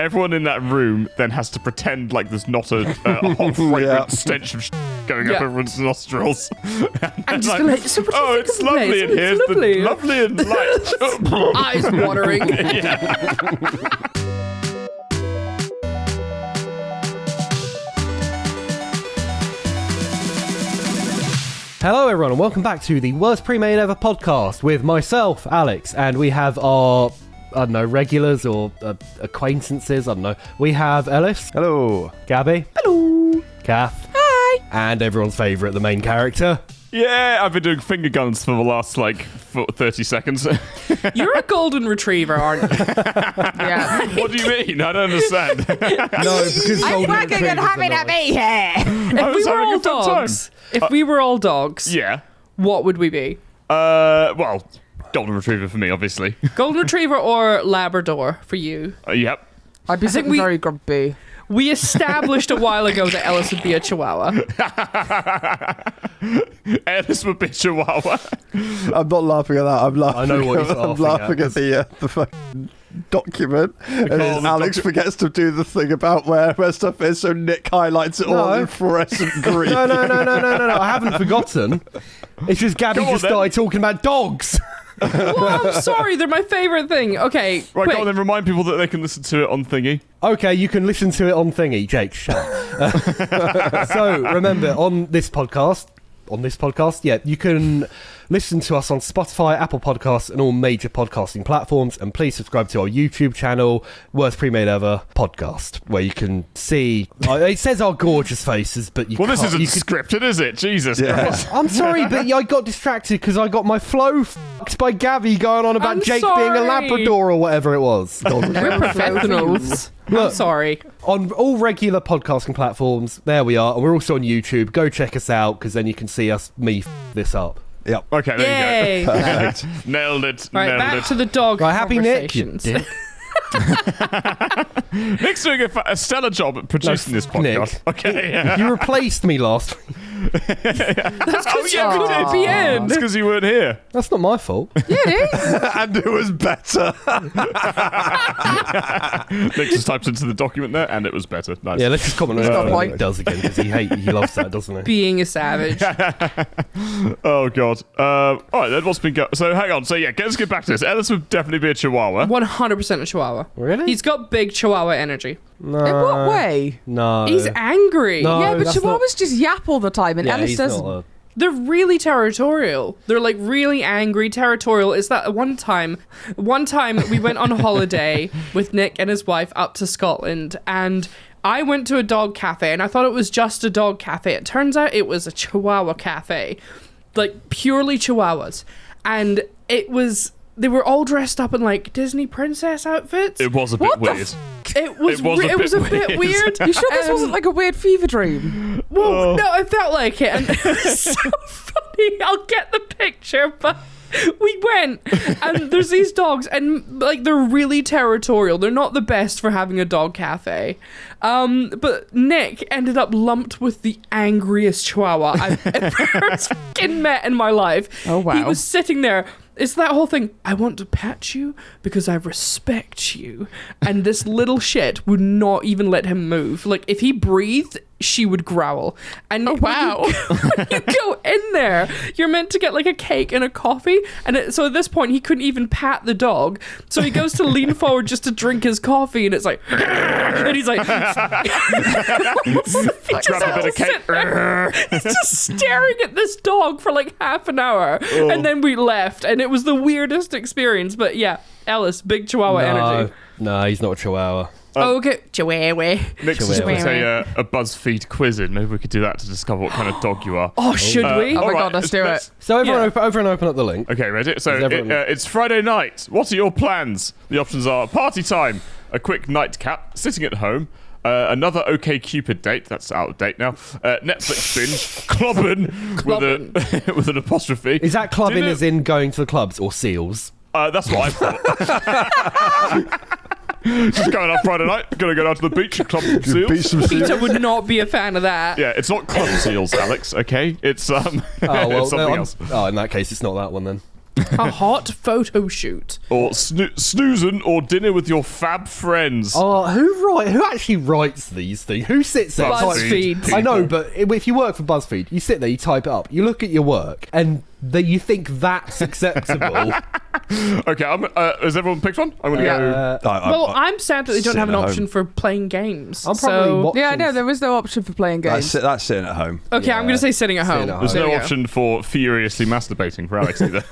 everyone in that room then has to pretend like there's not a hot, fragrant stench of going up everyone's nostrils. And just be like, so what do you think it's of the lovely place? in here. It's lovely and light. Eyes watering. Hello everyone and welcome back to the Worst Premade Ever podcast with myself, Alex, and we have our, regulars or acquaintances, We have Ellis. Hello. Gabby. Hello. Cath. Hi. And everyone's favourite, the main character. Yeah, I've been doing finger guns for the last, 30 seconds. You're a golden retriever, aren't you? Yeah. What do you mean? I don't understand. No, because I'm working and having a me here. If we were all dogs, we were all dogs, Yeah. what would we be? Well, golden retriever for me, obviously. Golden retriever or Labrador for you? Yep. I'd be think we- very grumpy. We established a while ago that Ellis would be a Chihuahua. Ellis would be Chihuahua. I'm not laughing at that. I'm laughing. I know what he's I'm laughing laughing at the fucking document. And the Alex forgets to do the thing about where stuff is, so Nick highlights it all in fluorescent green. No, I haven't forgotten. It's just Gabby Come on, just then. started talking about dogs. Well, I'm sorry, they're my favourite thing. Okay, Right, quick. go on then, remind people that they can listen to it on Thingy. Okay, you can listen to it on Thingy, Jake. Shut up. So, remember, on this podcast, you can listen to us on Spotify, Apple Podcasts, and all major podcasting platforms. And please subscribe to our YouTube channel, Worst Premade Ever Podcast, where you can see. It says our gorgeous faces, but you Well, can't. this isn't you can- scripted, is it? Jesus Christ. I'm sorry, but I got distracted because I got my flow fucked by Gabby going on about I'm Jake being a sorry. Labrador or whatever it was. We're professionals. I'm Look. sorry. On all regular podcasting platforms, there we are. And we're also on YouTube. Go check us out, because then you can see us this up. Yep. Okay, there Yay. you go. Perfect. Nailed it. Right, Nailed back it. to the dog Right, happy Nick, you conversations. dick. Nick's doing a stellar job at producing this podcast. Nick. Okay, yeah. You replaced me last week. That's because you yeah, we couldn't did. be in. It's because you weren't here. That's not my fault. Yeah, it is. And it was better. Nick just typed into the document there, and it was better. Nice. Yeah, let's just comment on got a everything point. he does again, because he loves that, doesn't he? Being a savage. Oh, God. All right, then what's been going... So, hang on. So, yeah, let's get back to this. Ellis would definitely be a Chihuahua. 100% a Chihuahua. Really? He's got big Chihuahua energy. No. In what way? No. He's angry. No. Yeah, but that's not- Chihuahuas just yap all the time, and Yeah, Ellis he's doesn't. not They're really territorial. They're like really angry, territorial. Is that one time we went on holiday with Nick and his wife up to Scotland, and I went to a dog cafe and I thought it was just a dog cafe. It turns out it was a Chihuahua cafe, like purely Chihuahuas. And they were all dressed up in like Disney princess outfits. It was a bit What the weird. It was a bit weird. You sure this wasn't like a weird fever dream? Well, no, it felt like it, and it was so funny. I'll get the picture, but we went, and there's these dogs, and like they're really territorial. They're not the best for having a dog cafe. But Nick ended up lumped with the angriest Chihuahua I've ever fucking met in my life. Oh, wow. He was sitting there. It's that whole thing, I want to pet you because I respect you. And this little shit would not even let him move. Like, if he breathed, she would growl. And wow. when you go in there, you're meant to get like a cake and a coffee. And so at this point, he couldn't even pat the dog. So he goes to lean forward just to drink his coffee. And it's like, and he's like, Grab a bit of cake. he's just staring at this dog for like half an hour. And then we left. And it was the weirdest experience. But yeah, Ellis, big Chihuahua energy. No, he's not a Chihuahua. Okay, Chihuahua. Nick's just Chihuahua. put a BuzzFeed quiz in. Maybe we could do that to discover what kind of dog you are. Oh, should we? Oh my all God, let's do it. So everyone, Yeah. open up the link. Okay, ready? So Is everyone- it's Friday night. What are your plans? The options are party time, a quick nightcap, sitting at home, another OkCupid date, that's out of date now, Netflix binge, clobbing with an apostrophe. Is that clubbing Dinner- as in going to the clubs or seals? That's what I thought. Just going out Friday night, gonna go down to the beach and club some seals. Beat some seals. Peter would not be a fan of that. Yeah, it's not club seals, Alex, okay? It's Oh, well, it's something else. Oh, in that case, it's not that one then. A hot photo shoot. Or snoozing or dinner with your fab friends. Oh, who actually writes these things? Who sits there? BuzzFeed. I know, but if you work for BuzzFeed, you sit there, you type it up, you look at your work, and you think that's acceptable. Okay, has everyone picked one? I'm going to go. Well, I'm sad that they don't sitting have an at option home. for playing games. I'm probably watching. Yeah, no, there was no option for playing games. That's sitting at home. Okay, I'm going to say sitting at home. Sitting at There's There no we go. option for furiously masturbating for Alex either.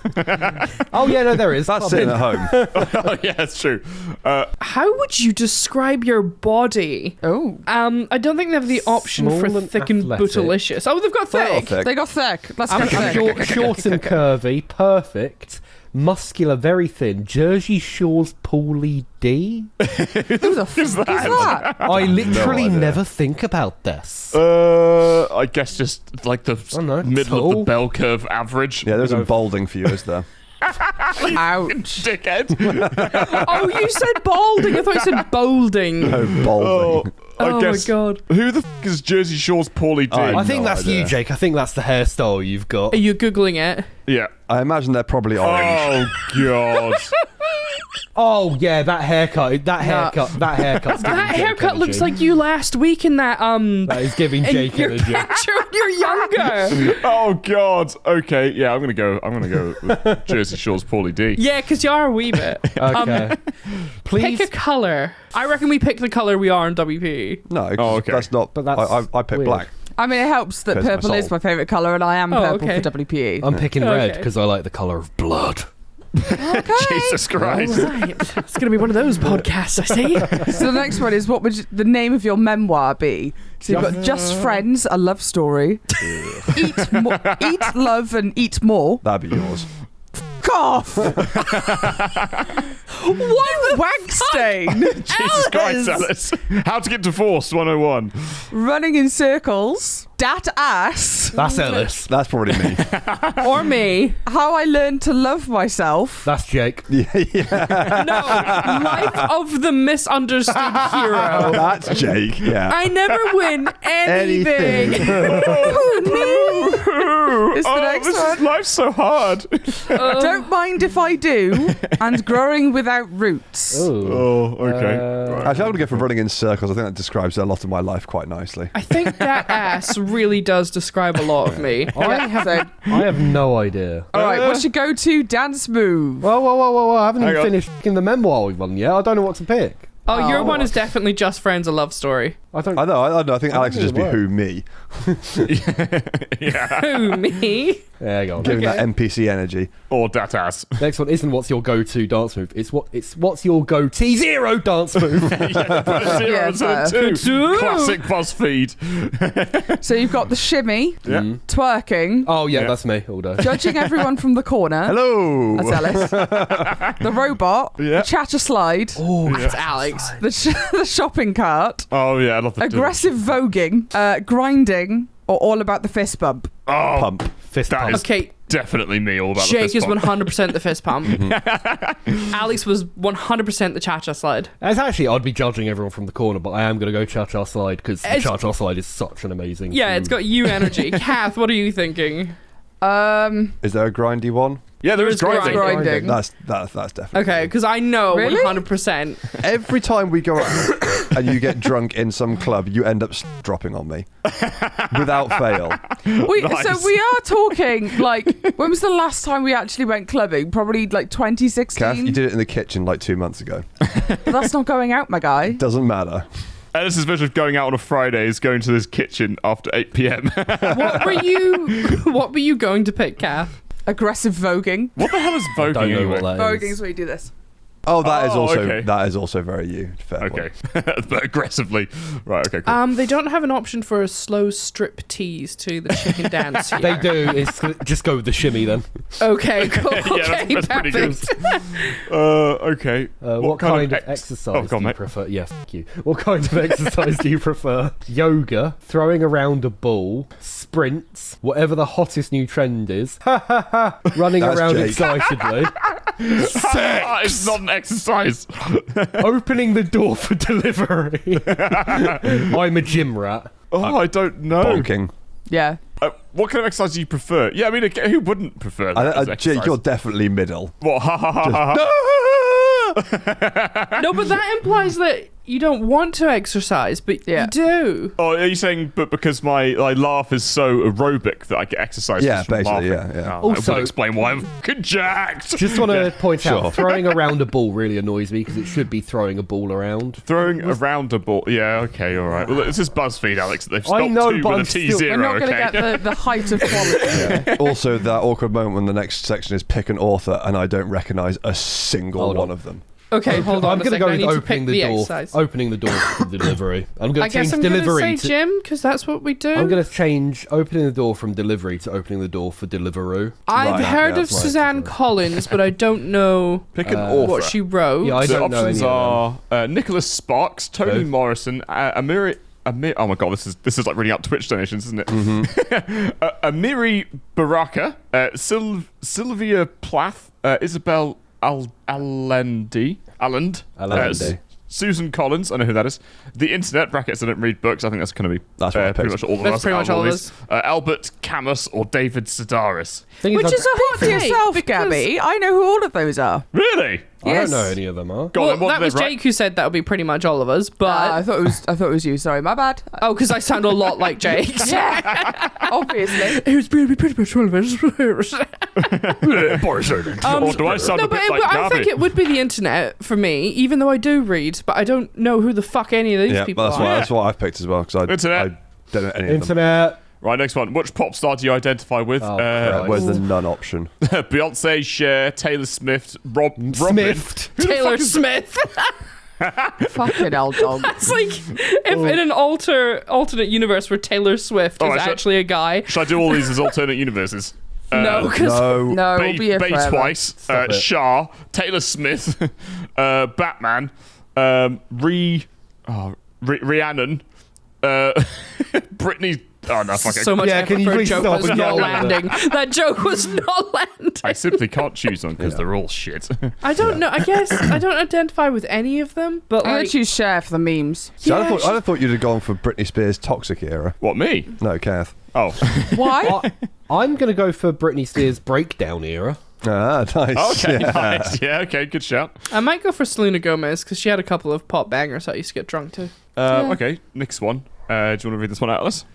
Oh yeah, no, there is. That's sitting at home. Oh, yeah, that's true. How would you describe your body? Oh. I don't think they have the option Small for and thick and athletic. bootylicious. Oh, they've got thick. They got thick. Let's I'm go thick. Short and curvy, perfect, muscular, very thin. Jersey Shore's Paulie D. Who the fuck is that? I literally idea. never think about this. I guess just like the don't know, middle of the tall. bell curve average. Yeah, there's some balding for you, is there? Ouch. Dickhead. Oh, you said balding. I thought you said bolding. No, balding. I Oh guess. my god. Who the f is Jersey Shore's Paulie D? I I think no that's idea. you, Jake. I think that's the hairstyle you've got. Are you Googling it? Yeah. I imagine they're probably orange. Oh god. Oh yeah, that haircut. That haircut's giving That Jake haircut looks energy. like you last week in that That is giving in Jake your energy. picture when you're younger. Oh god. Okay. Yeah, I'm gonna go with Jersey Shore's Paulie D. Yeah, because you are a wee bit. Okay. Please. Pick a colour. I reckon we pick the colour we are in WPE. No, Oh, okay. that's not. But that's I picked weird. black. I mean, it helps that Because my purple is soul. my favourite colour, and I am Oh, purple okay. for WPE. I'm picking red Okay. because I like the colour of blood. Jesus Christ. Right. It's going to be one of those podcasts, I see. So the next one is, what would the name of your memoir be? So you've got Just Friends, a love story. Eat, eat, love, and eat more. That'd be yours. Cough. What wag stain? Jesus Christ, Alice. How to get divorced 101. Running in circles. Dat ass. That's Ellis. That's probably me. Or me. How I learned to love myself. That's Jake. No. Life of the misunderstood hero. That's Jake. Yeah. I never win anything. It's the next one. Life's so hard. Don't mind if I do. And growing without roots. Oh, okay. Actually, I'm going to go for running in circles. I think that describes a lot of my life quite nicely. I think that ass really does describe a lot of me. I I have no idea. All right, what's your go-to dance move? Whoa. I haven't Hang even on. finished picking the memoir one yet. I don't know what to pick. Oh, your one is definitely Just Friends, a love story. I don't. I know. I think Alex would just be work. who me, Who, me? There you go. giving Okay. that NPC energy. Or that ass. Next one isn't what's your go-to dance move. It's what's your go-to zero dance move. Yeah, Two. Two. Classic BuzzFeed. So you've got the shimmy, Yeah. twerking, Oh yeah, Yeah. that's me. All day. judging everyone from the corner. Hello. That's Ellis. The robot, Yeah. the chatter slide, Oh, that's Alex. the shopping cart, Oh yeah, I love the aggressive voguing, grinding, or all about the fist bump. Oh, Pump. Fist that pump. is Okay, definitely me. All about Jake the is fist bump. 100% the fist pump. Alex was 100% the cha-cha slide. As actually, I'd be judging everyone from the corner, but I am going to go cha-cha slide because the It's- cha-cha slide is such an amazing. Yeah, it's got you energy. Kath, what are you thinking? Is there a grindy one? Yeah, there is There is grinding. Grinding. That's definitely. Okay, because I know Really? 100%. Every time we go out and you get drunk in some club, you end up dropping on me without fail. Nice. So we are talking, like, when was the last time we actually went clubbing? Probably like 2016. Kath, you did it in the kitchen like 2 months ago. But that's not going out, my guy. Doesn't matter. Ellis's version of going out on a Friday is going to this kitchen after 8 p.m. What were you going to pick, Kath? Aggressive voguing. What the hell is voguing Don't know anyway? what that Voguing is. is where you do this. Oh, that is Oh, also okay. that is also very you. Fair Okay, point. but aggressively. Right. Okay. Cool. They don't have an option for a slow strip tease to the chicken dance here. They do. It's just go with the shimmy then. Okay, cool. Yeah, Okay, that's pretty good. perfect. Okay. What kind of exercise Oh, do go on, you mate. prefer? Yeah, fuck you. What kind of exercise do you prefer? Yoga, throwing around a ball, sprints, whatever the hottest new trend is. Ha ha ha. Running That's around Jake. excitedly. It's not an exercise. Opening the door for delivery. I'm a gym rat. Oh, I don't know. Bonking. Yeah. What kind of exercise do you prefer? Yeah, I mean, who wouldn't prefer that as Jake, exercise? you're definitely middle. What? Ha ha ha ha ha. No, but that implies that you don't want to exercise, but you do. Oh, are you saying, but because my laugh is so aerobic that I get exercise? Yeah, just from basically, laughing? yeah. Oh, Also- that would explain why I'm fucking jacked. Just want to point Sure. out, throwing around a ball really annoys me because it should be throwing a ball around. Throwing around a ball. Yeah, okay, all right. Well, this is BuzzFeed, Alex. They've spelled know, 2 but with I'm a still- T0, We're not going to okay? get the height of quality. Also, that awkward moment when the next section is pick an author, and I don't recognise a single Hold one on. of them. Okay, hold on. I'm going to go I with need to opening pick the the door. exercise. Opening the door for delivery. I'm going I to guess change I'm going to delivery say Jim because that's what we do. I'm going to change opening the door from delivery to opening the door for Deliveroo. I've Right, heard yeah, of that's right. Suzanne Collins, but I don't know Pick an author. what she wrote. Yeah, I The don't know options any of are Nicholas Sparks, Toni Who? Morrison, Amiri. Oh my god, this is like reading out Twitch donations, isn't it? Amiri Baraka, Sylvia Plath, Isabel Allende, Allende. Susan Collins, I know who that is. The Internet, brackets, I don't read books, I think that's going to be That's what I pretty picked. much all of That's us. pretty much out all of these. Albert Camus or David Sedaris. Thing Which I- is a hot to Pick yourself, because- Gabby. I know who all of those are. Really? I Yes. don't know any of them, are. Go on, Well, then, what that did was they write? Jake who said that would be pretty much all of us, but I thought it was you. Sorry, my bad. oh, because I sound a lot like Jake. Yeah, obviously. It was pretty much all of us. Or do I sound No, a but bit like I think Gabby? it would be the internet for me, even though I do read, but I don't know who the fuck any of these Yeah, people that's are. what I've picked as well, because Internet. I don't know any of them. Internet. Right, next one. Which pop star do you identify with? Oh, Christ. Where's the none option? Beyonce, Cher, Taylor Swift, Robin. Smith. Taylor Smith. Fucking hell, dog. It's like if in an alternate universe where Taylor Swift Oh, is I should- actually a guy. Should I do all these as alternate universes? No, because No. No, Bay, we'll be here Bay forever. twice, Stop it. Shah, Taylor Smith, Batman, Rhiannon, Britney. Oh no, fuck it. so much Yeah, effort can you for a please joke stop was and not get on with landing. That joke was not landing. I simply can't choose them because they're all shit. I don't know. I guess I don't identify with any of them, but I'm going like, to choose Cher for the memes. See, Yeah, I'd have thought you'd have gone for Britney Spears' toxic era. What, me? No, Cath. Oh. Why? I'm going to go for Britney Spears' breakdown era. Ah, nice. Okay, Yeah. nice. Yeah, okay, good shout. I might go for Selena Gomez because she had a couple of pop bangers I used to get drunk to. Okay, next one. Do you want to read this one out, Alice?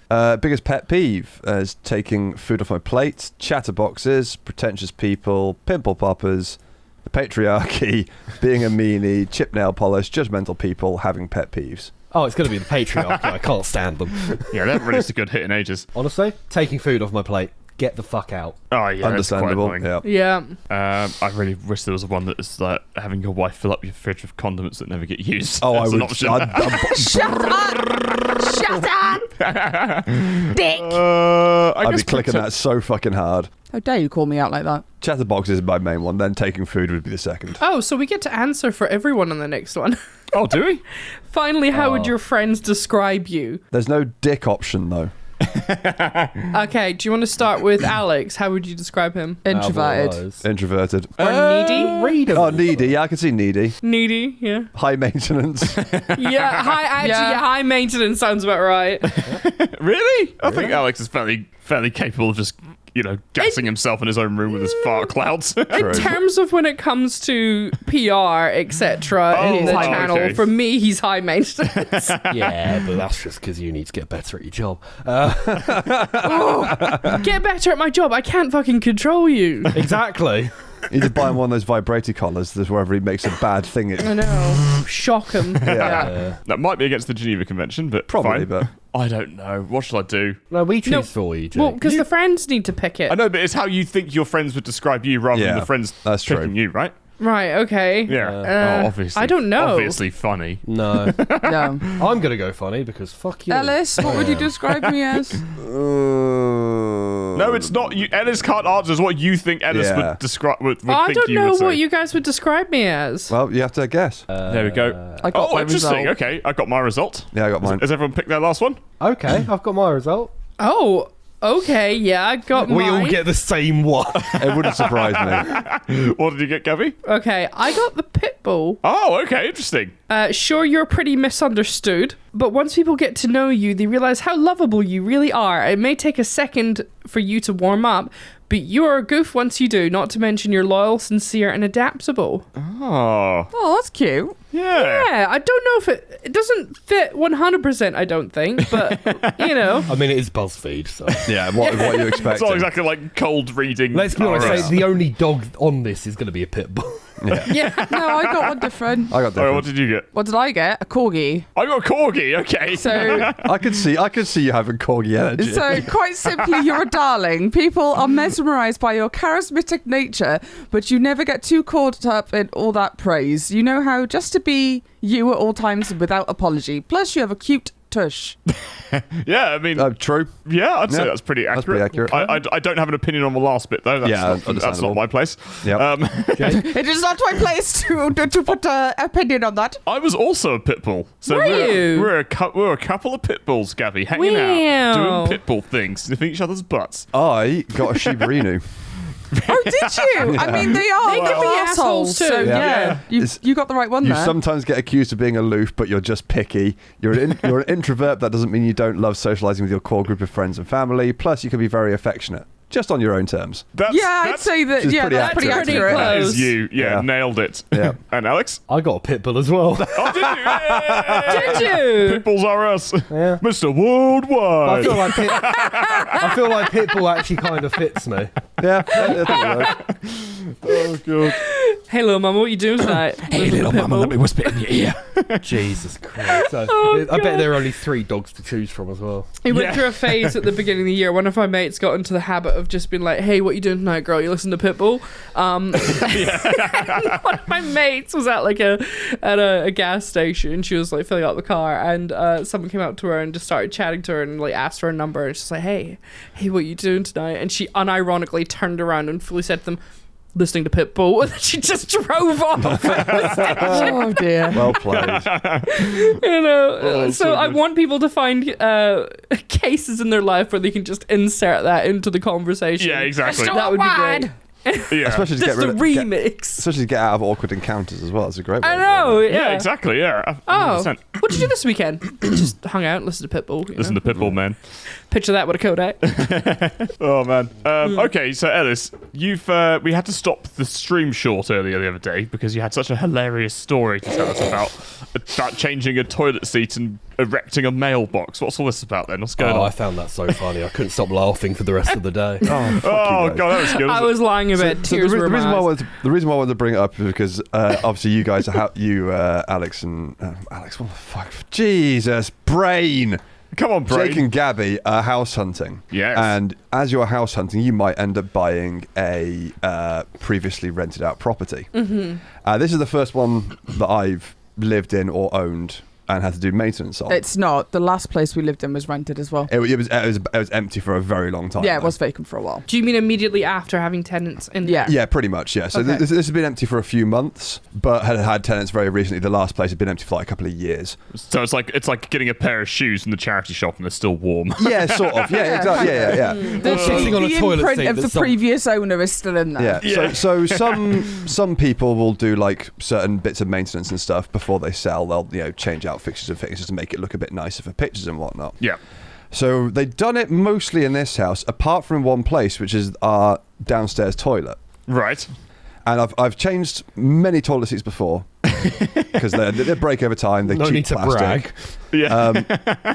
Biggest pet peeve is taking food off my plate, chatterboxes, pretentious people, pimple poppers, the patriarchy, being a meanie, chip nail polish, judgmental people, having pet peeves. Oh, it's going to be the patriarchy. I can't stand them. Yeah, they haven't released a good hit in ages. Honestly, taking food off my plate. Get the fuck out. Oh, yeah. Understandable. That's quite annoying. Yeah. Yeah. I really wish there was one that is like having your wife fill up your fridge with condiments that never get used. Oh, That's I an would. option. Shut up! Shut up! Dick! I I'd guess be clicking pretend- that so fucking hard. How dare you call me out like that? Chatterboxes is my main one, then taking food would be the second. Oh, so we get to answer for everyone on the next one. Oh, do we? Finally, how would your friends describe you? There's no dick option, though. Okay, do you want to start with Alex? How would you describe him? Introverted. Introverted. Or needy? Read 'em. Oh, needy. Yeah, I can see needy. Needy, yeah. High maintenance. Yeah, high maintenance sounds about right. Really? I think Alex is fairly capable of just, gassing himself in his own room with his fart clouds. In terms of when it comes to PR, etc., in the Oh, channel, okay. for me, he's high maintenance. Yeah, but that's just because you need to get better at your job. Get better at my job. I can't fucking control you. Exactly. You just buy him one of those vibrator collars that's wherever he makes a bad thing. I know. Shock him. Yeah. That might be against the Geneva Convention, but Probably, fine. but I don't know. What should I do? No, we choose No. for you, Jake. Well, because the friends need to pick it. I know, but it's how you think your friends would describe you rather than Yeah, the friends that's true. picking you, right? Right, okay. Yeah. Obviously. I don't know. Obviously funny. No. Yeah. I'm going to go funny because fuck you. Ellis, what would you describe me as? No, it's not. Ellis can't answer. It's what you think Ellis Yeah. would describe. Would I think don't you know would say. what you guys would describe me as. well, you have to guess. There we go. I got Oh, my interesting. result. Okay, I got my result. Yeah, I got mine. Has everyone picked their last one? Okay, I've got my result. Oh, okay, yeah, I got We all mine. get the same one. It wouldn't surprise me. What did you get, Gabby? Okay, I got the pit bull. Oh, okay, interesting. Sure, you're pretty misunderstood, but once people get to know you, they realize how lovable you really are. It may take a second for you to warm up, but you are a goof once you do, not to mention you're loyal, sincere, and adaptable. Oh. Oh, that's cute. Yeah. Yeah, I don't know if it doesn't fit 100%, I don't think, but, you know. I mean, it is BuzzFeed, so. Yeah, what you expect? It's not exactly like cold reading. Let's be honest, RS. the only dog on this is going to be a pit bull. Yeah. No, I got one different. I got Oh, different. what did you get? What did I get? A corgi. I got a corgi. Okay. So, I could see you having corgi energy. so quite simply, you're a darling. People are mesmerised by your charismatic nature, but you never get too caught up in all that praise. You know how just to be you at all times without apology. Plus, you have a cute tush. Yeah, I mean, True. yeah, I'd say Yeah, that's pretty accurate. pretty accurate. I don't have an opinion on the last bit though. That's Yeah, not, that's understandable. not my place. Yep. It is not my place to put an opinion on that. I was also a pit bull. So Were you? we're a couple of pit bulls, Gabby, hanging Wow. out, doing pit bull things, sniffing each other's butts. I got a Shiba Inu. Oh, did you? I mean, they are They can be assholes too. So, Yeah. you It's- got the right one You there. sometimes get accused of being aloof, but you're just picky. You're an introvert. That doesn't mean you don't love socializing with your core group of friends and family. Plus, you can be very affectionate, just on your own terms. That's, Yeah, I'd that's, say that. Which is Yeah, pretty that's pretty accurate. accurate. Pretty that close. is you. Yeah, Yeah. nailed it. Yeah. And Alex? I got a pit bull as well. Oh, did you? Did you? Pit bulls are us. Yeah. Mr. I Worldwide. feel like pit bull actually kind of fits me. Yeah. I think it works. Oh, God. Hey, little mama, what you doing tonight? Hey, little pit mama, bull? let me whisper in your ear. Jesus Christ. So, I bet there are only 3 dogs to choose from as well. We went Yeah. through a phase at the beginning of the year. One of my mates got into the habit of just being like, "Hey, what you doing tonight, girl? You listen to Pitbull?" One of my mates was at a gas station. She was like filling up the car, and someone came up to her and just started chatting to her and like asked for a number. And she's like, "Hey, what you doing tonight?" And she unironically turned around and fully said to them, "Listening to Pitbull," and then she just drove off. Oh dear. Well played. You know, Oh, so so I good. want people to find cases in their life where they can just insert that into the conversation. Yeah, exactly. That would be great. Yeah. Especially to Just get the rid of, remix. especially to get out of awkward encounters as well. It's a great way I of know. doing it. Yeah, Yeah, exactly. Yeah. Oh, 100%. what'd you do this weekend? Just hung out, and listened to Pitbull. Listen to Pitbull, man. Picture that with a Kodak. Oh man. Okay, so Ellis, we had to stop the stream short earlier the other day because you had such a hilarious story to tell us about changing a toilet seat and erecting a mailbox. What's all this about then? What's going Oh, I on? found that so funny. I couldn't stop laughing for the rest of the day. Oh, fuck you Oh guys. god, that was good. I was lying a bit. So Tears were in my eyes. the reason why I wanted to bring it up is because obviously you guys are Alex and Alex, what the fuck? Jesus, brain. Come on, Brain. Jake and Gabby are house hunting. Yes. And as you're house hunting, you might end up buying a previously rented out property. Mm-hmm. This is the first one that I've lived in or owned and had to do maintenance on. It's not. The last place we lived in was rented as well. It was empty for a very long time. Yeah, it though. was vacant for a while. Do you mean immediately after having tenants in? Yeah. Yeah, pretty much, yeah. So Okay. this has been empty for a few months, but had tenants very recently. The last place had been empty for like a couple of years. So it's like getting a pair of shoes from the charity shop and they're still warm. Yeah, sort of. Yeah, exactly. Yeah. The, sitting on a the toilet imprint seat of the that some- previous owner is still in there. Yeah. So some people will do like certain bits of maintenance and stuff before they sell. They'll change out fixtures and fixtures to make it look a bit nicer for pictures and whatnot. Yeah. So they've done it mostly in this house, apart from one place, which is our downstairs toilet. Right. And I've changed many toilet seats before because they break over time. They're No cheap need to plastic. brag. Yeah.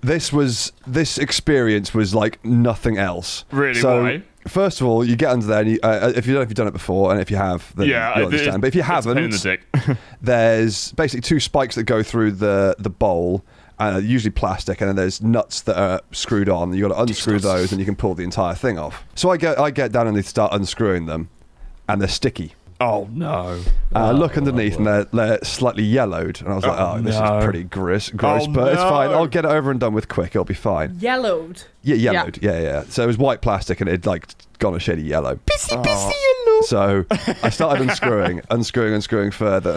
This experience was like nothing else. Really? So, Why? First of all, you get under there, and if you don't know if you've done it before, and if you have, then Yeah, you'll understand. But if you it's a pain in haven't, the dick. there's basically 2 spikes that go through the bowl, usually plastic, and then there's nuts that are screwed on. You got to unscrew those, and you can pull the entire thing off. So I get down and they start unscrewing them, and they're sticky. Oh no. I look underneath, and they're slightly yellowed, and I was like, "Oh, this no. is pretty gross, Oh, but it's fine. no. I'll get it over and done with quick. It'll be fine." Yellowed. Yeah, yellowed. Yeah. So it was white plastic, and it'd like gone a shady yellow. Pissy yellow. So I started unscrewing further,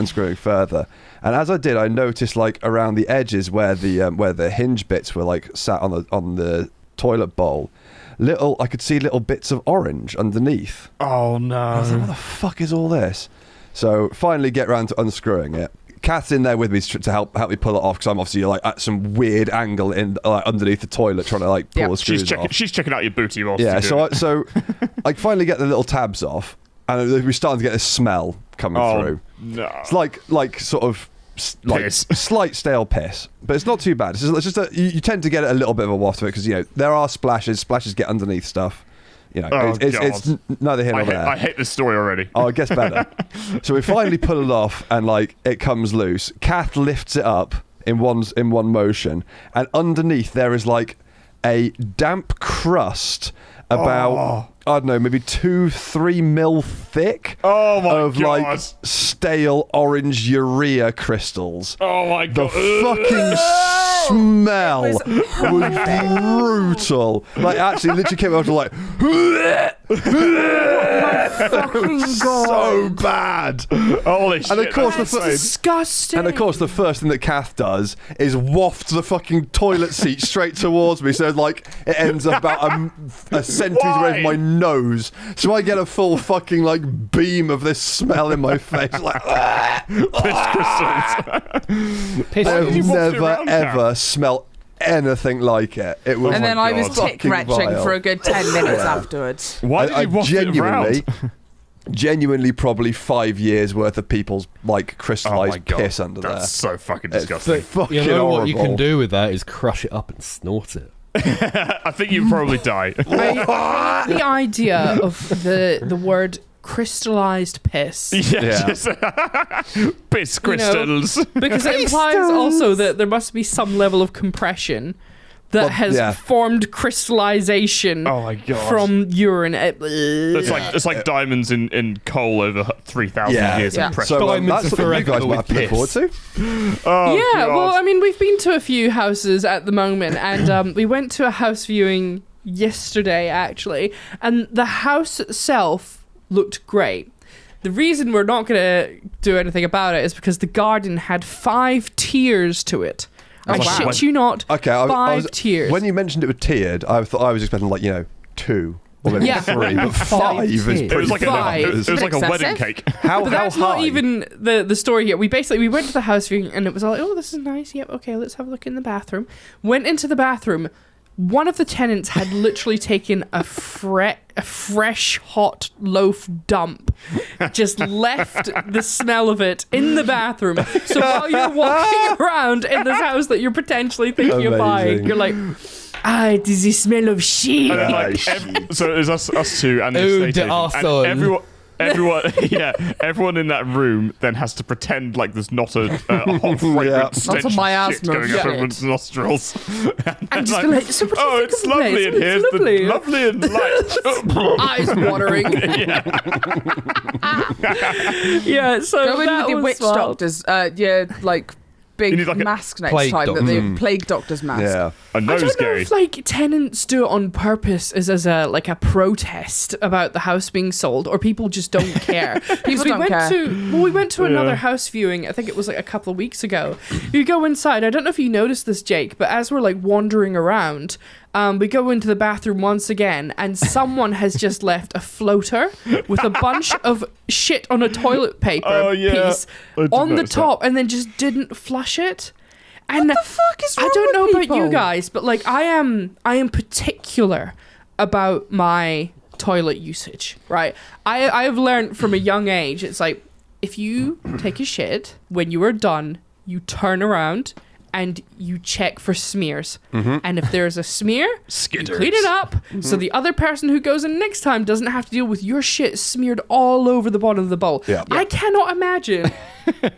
and as I did, I noticed like around the edges where the hinge bits were like sat on the toilet bowl. I could see little bits of orange underneath. Oh I was like, no. what the fuck is all this? So finally get around to unscrewing it, Kath's in there with me to help me pull it off because I'm obviously like at some weird angle in underneath the toilet trying to like pull the screws off. She's checking out your booty whilst Yeah, you do it. so I finally get the little tabs off, and we're starting to get this smell coming through. No. It's like sort of Piss. slight stale piss, but it's not too bad. It's just you tend to get a little bit of a waft of it because there are splashes. Splashes get underneath stuff. It's neither here nor there. I hate this story already. Oh, it gets better. So we finally pull it off, and like it comes loose. Cath lifts it up in one motion, and underneath there is like a damp crust about I don't know, maybe 2-3 mil thick. Oh my of God. like stale orange urea crystals. Oh my God. The fucking smell was brutal. Like actually, literally came out to like. Fucking God. So bad. Holy shit. And of course, that's insane. Disgusting. And of course, the first thing that Cath does is waft the fucking toilet seat straight towards me. So like it ends up about a centimetre away from my nose. So I get a full fucking like beam of this smell in my face. Like Piss crystals. Piss. did you I've waft it never around, ever smelt anything like it. It was. And then I was fucking tick retching vile. for a good 10 minutes afterwards. Why did you waft it around? Genuinely, probably 5 years worth of people's like crystallized piss under there. That's so fucking It's disgusting. fucking You know what you horrible. can do with that is crush it up and snort it. I think you'd probably die. The idea of the word crystallized piss. Yeah. Just piss crystals. Because it implies also that there must be some level of compression that has formed crystallization Oh my God. from urine. It's like diamonds in coal over 3,000 years Yeah. of pressure. So Diamonds that's are something you forever guys might with have to look forward piss. to. Oh, Yeah, God. well, I mean, we've been to a few houses at the moment, and we went to a house viewing yesterday, actually, and the house itself looked great. The reason we're not going to do anything about it is because the garden had 5 tiers to it. I wow. shit you not. Okay, 5 tiers. When you mentioned it was tiered, I thought I was expecting like 2 or maybe Yeah. 3, but 5 is tiers. pretty. It was like Five. it was like a Excessive. wedding cake. how But that's high? not even the story here. We went to the house viewing and it was all like, oh, this is nice. Yep, okay, let's have a look in the bathroom. Went into the bathroom. One of the tenants had literally taken a fresh hot loaf dump, just left the smell of it in the bathroom. So while you're walking around in this house that you're potentially thinking of buying, Amazing. you're like, does it smell of shit? And then, like, so it was us two and the Oh, estate the agent. And arsehole. everyone in that room then has to pretend like there's not a hot fragrant stench Not a miasma shit going of up shit. everyone's nostrils. And just be like, so what do you think it's of the lovely place? in here. It's lovely. It's lovely and light. Eyes watering. Yeah, so Go in that with your was witch wild. doctors. Like big You need, like, a mask next plague time. doctor. The plague doctor's mask. Yeah. A I don't know nosegay. if like tenants do it on purpose as a like a protest about the house being sold, or people just don't care. Because don't care. we went to another house viewing. I think it was like a couple of weeks ago. You go inside. I don't know if you noticed this, Jake, but as we're like wandering around, we go into the bathroom once again, and someone has just left a floater with a bunch of shit on a toilet paper piece I did on the notice that. top, and then just didn't flush it. And What the fuck is wrong I don't know with about you people? guys, but like I am particular about my toilet usage, right? I have learned from a young age, it's like if you take a shit, when you are done, you turn around and you check for smears. And if there's a smear, you clean it up so the other person who goes in next time doesn't have to deal with your shit smeared all over the bottom of the bowl. Yeah. I cannot imagine.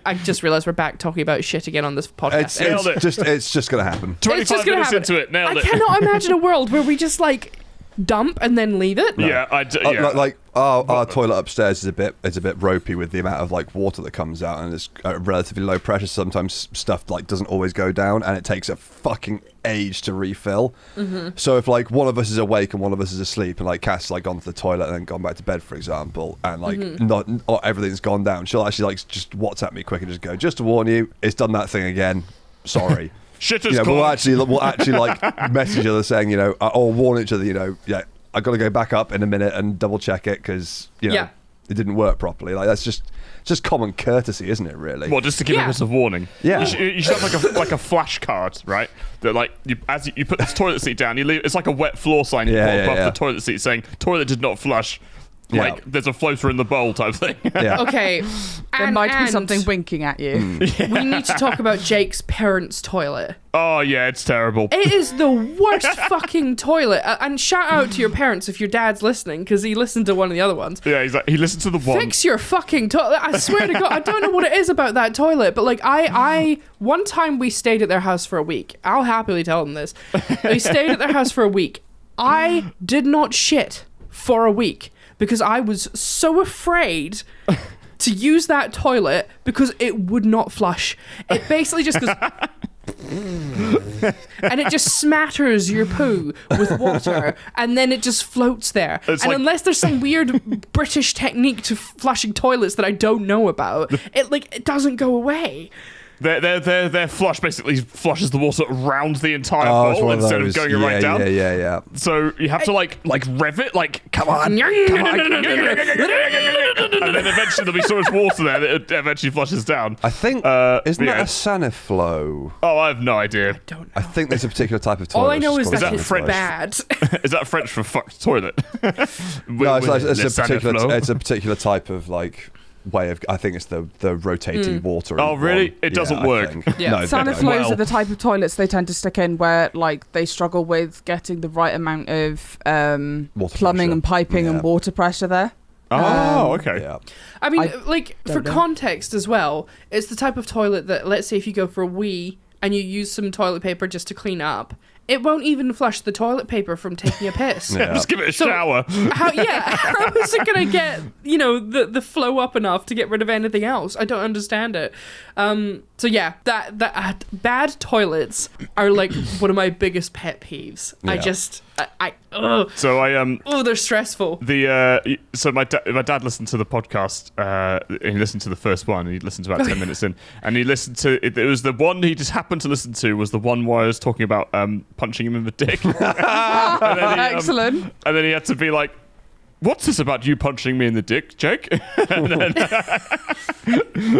I just realized we're back talking about shit again on this podcast. Nailed it. It's just gonna happen. 25 gonna minutes happen. into it, nailed I it. cannot imagine a world where we just like dump and then leave it. Yeah, Like our toilet upstairs is a bit ropey with the amount of like water that comes out, and it's relatively low pressure. Sometimes stuff like doesn't always go down, and it takes a fucking age to refill. So if like one of us is awake and one of us is asleep, and like Cass like gone to the toilet and then gone back to bed, for example, and like not or everything's gone down, she'll actually like just WhatsApp me quick and just go, just to warn you, it's done that thing again. Sorry. Shit is You know, gone. we'll actually like message each other saying, or warn each other, I got to go back up in a minute and double check it because, Yeah. it didn't work properly. Like that's just common courtesy, isn't it? Really. Well, just to give us a warning. Yeah. You should have like a flashcard, right? That like as you put this toilet seat down, you leave. It's like a wet floor sign you put above the toilet seat saying "toilet did not flush." Like there's a floater in the bowl type thing. Yeah. Okay. There might be something winking at you. We need to talk about Jake's parents' toilet. Oh yeah, it's terrible. It is the worst fucking toilet. And shout out to your parents if your dad's listening, because he listened to one of the other ones. Yeah, he listened to the one. Fix your fucking toilet. I swear to God, I don't know what it is about that toilet, but like I one time we stayed at their house for a week. I'll happily tell them this. We stayed at their house for a week. I did not shit for a week because I was so afraid to use that toilet because it would not flush. It basically just goes and it just smatters your poo with water and then it just floats there. It's and like, unless there's some weird British technique to flushing toilets that I don't know about, it doesn't go away. Their flush basically flushes the water around the entire bowl instead of going right down. Yeah. So you have to like rev it, like come on, and then eventually there'll be so much water there that it eventually flushes down. I think isn't that a Saniflow? Oh, I have no idea. I think there's a particular type of toilet. All I know is Is that that it's French? bad. Is that French for fucked toilet? No, it's a particular type of like way of. I think it's the rotating water. Oh, really? It doesn't work. Yeah. No, Saniflows are the type of toilets they tend to stick in where like they struggle with getting the right amount of plumbing pressure. and piping and water pressure there. Oh, okay. Yeah. I mean, I like, for don't know. context as well, it's the type of toilet that, let's say if you go for a wee and you use some toilet paper just to clean up, it won't even flush the toilet paper from taking a piss. Yeah. Just give it a shower. How is it going to get, the flow up enough to get rid of anything else? I don't understand it. So yeah, that bad toilets are like one of my biggest pet peeves. Yeah. So they're stressful. So my dad listened to the podcast. He listened to the first one. And he listened to about 10 minutes in, and he listened to it. It was the one he just happened to listen to was the one where I was talking about punching him in the dick. Excellent. And then he had to be like, "What's this about you punching me in the dick, Jake?" And then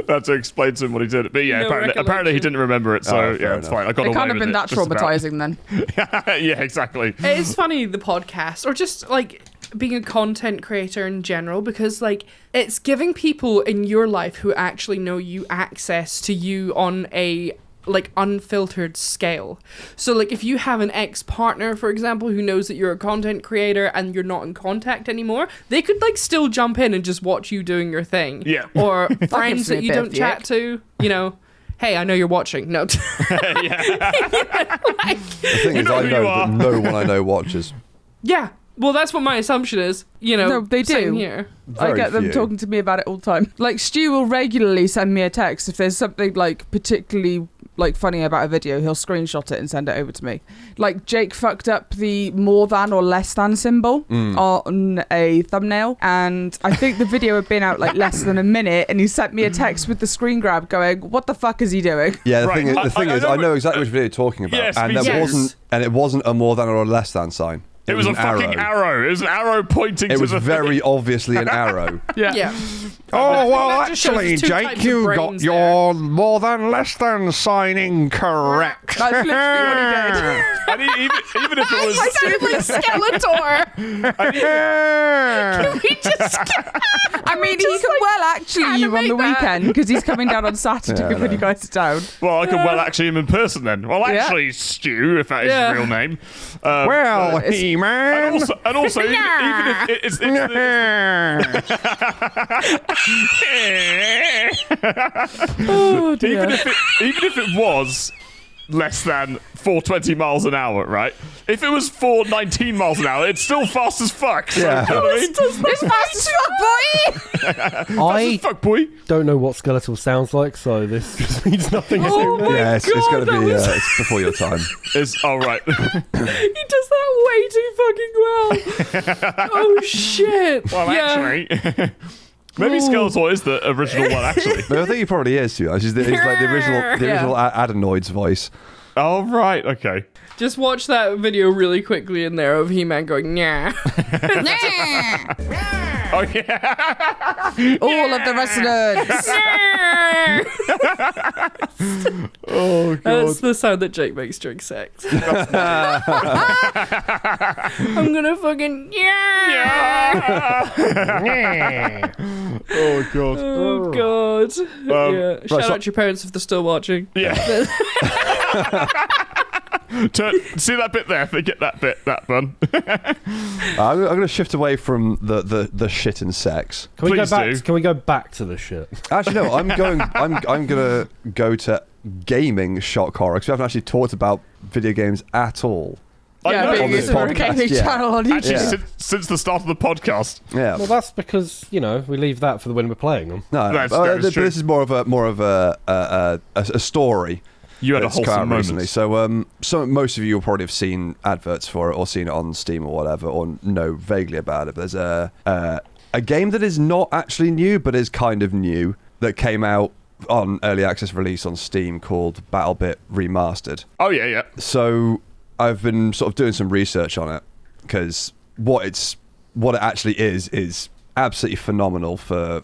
had to explain to him what he did. But yeah, apparently he didn't remember it. So yeah, it's fine. I got It away can't have with been that just about. traumatizing then. Yeah, exactly. It's funny, the podcast, or just like being a content creator in general, because like it's giving people in your life who actually know you access to you on a like unfiltered scale. So like if you have an ex-partner, for example, who knows that you're a content creator and you're not in contact anymore, they could like still jump in and just watch you doing your thing. Yeah. Or friends gives me that a you bit don't of chat to, hey, I know you're watching. No. Yeah. The thing is, know I who know you are. that no one I know watches. Yeah. Well, that's what my assumption is. No, they same do. here. I Very get them few. talking to me about it all the time. Like Stu will regularly send me a text if there's something like particularly like funny about a video. He'll screenshot it and send it over to me. Like Jake fucked up the more than or less than symbol on a thumbnail, and I think the video had been out like less than a minute, and he sent me a text with the screen grab going, "What the fuck is he doing?" Yeah, the Right. thing is, I know exactly which video you're talking about, Yes, and me too. it wasn't a more than or a less than sign. It was a an fucking arrow. It was an arrow pointing It to was the very thing. obviously an arrow. Yeah. Oh, well, That just shows actually, there's two Jake, types of you got brains your more than less than signing correct. That's literally what he did. And even if it was, I sounded like Skeletor. We just I mean, he can well actually you on the animate that. weekend because he's coming down on Saturday Yeah, I when you know. guys are down. well, I could well actually him in person then. Well, Yeah. actually, Stu, if that is Yeah. his real name. Well, it's- He-Man. And also, even if it's Oh dear. even if it was less than 420 miles an hour, right? If it was 419 miles an hour, it's still fast as fuck. So, Yeah. you know what I mean? It's fast as fuck, boy! I Fuck, boy. don't know what skeletal sounds like, so this just means nothing. Oh my Yeah, it's God, going to that be was- it's before your time. It's all right. He does that way too fucking well. Oh shit. Well, yeah. actually, maybe Skeletor is the original one. Actually. But I think he probably is too. It's like the original Adenoid's voice. Oh right. Okay. Just watch that video really quickly in there of He-Man going, "Nah." Oh yeah. All of the residents. Oh god. That's the sound that Jake makes during sex. I'm gonna fucking Oh god. Oh god. Yeah. Shout so- out to your parents if they're still watching. Yeah. See that bit there? Forget that bit, that bun. I'm going to shift away from the shit and sex. Can we go Please back? do. Can we go back to the shit? Actually, no. I'm going to go to gaming shock horror because we haven't actually talked about video games at all. Yeah, know. being On this a podcast, gaming yeah. channel on YouTube. Actually, since the start of the podcast. Yeah. Well, that's because we leave that for when we're playing them. No, That's but true. this is more of a story. You had a That's come wholesome out moment. recently. So most of you will probably have seen adverts for it or seen it on Steam or whatever, or know vaguely about it. There's a game that is not actually new, but is kind of new, that came out on early access release on Steam called Battlebit Remastered. Oh yeah. So I've been sort of doing some research on it because what it actually is absolutely phenomenal for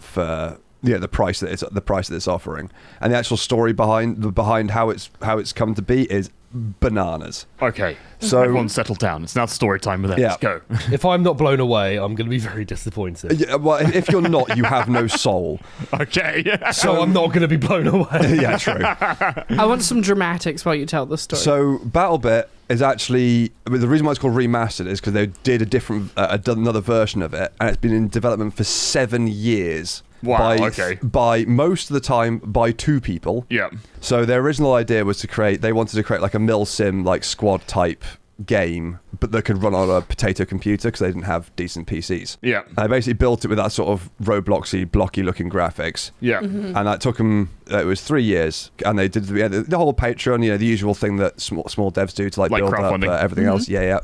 the price that it's offering, and the actual story behind how it's come to be is bananas. Okay. So Everyone settle down. It's now story time with it. Yeah. Let's go. If I'm not blown away, I'm going to be very disappointed. yeah, well, if you're not, you have no soul. Okay. So I'm not going to be blown away. Yeah, true. I want some dramatics while you tell the story. So Battlebit is actually the reason why it's called remastered is because they did a different another version of it, and it's been in development for 7 years. Wow, okay. By most of the time by 2 people. Yeah. So their original idea was they wanted to create like a milsim like squad type game, but that could run on a potato computer because they didn't have decent PCs. Yeah. And they basically built it with that sort of Robloxy, blocky looking graphics. Yeah. Mm-hmm. And that took them, it was 3 years. And they did the whole Patreon, the usual thing that small devs do to like build up crowdfunding. everything else. Yeah.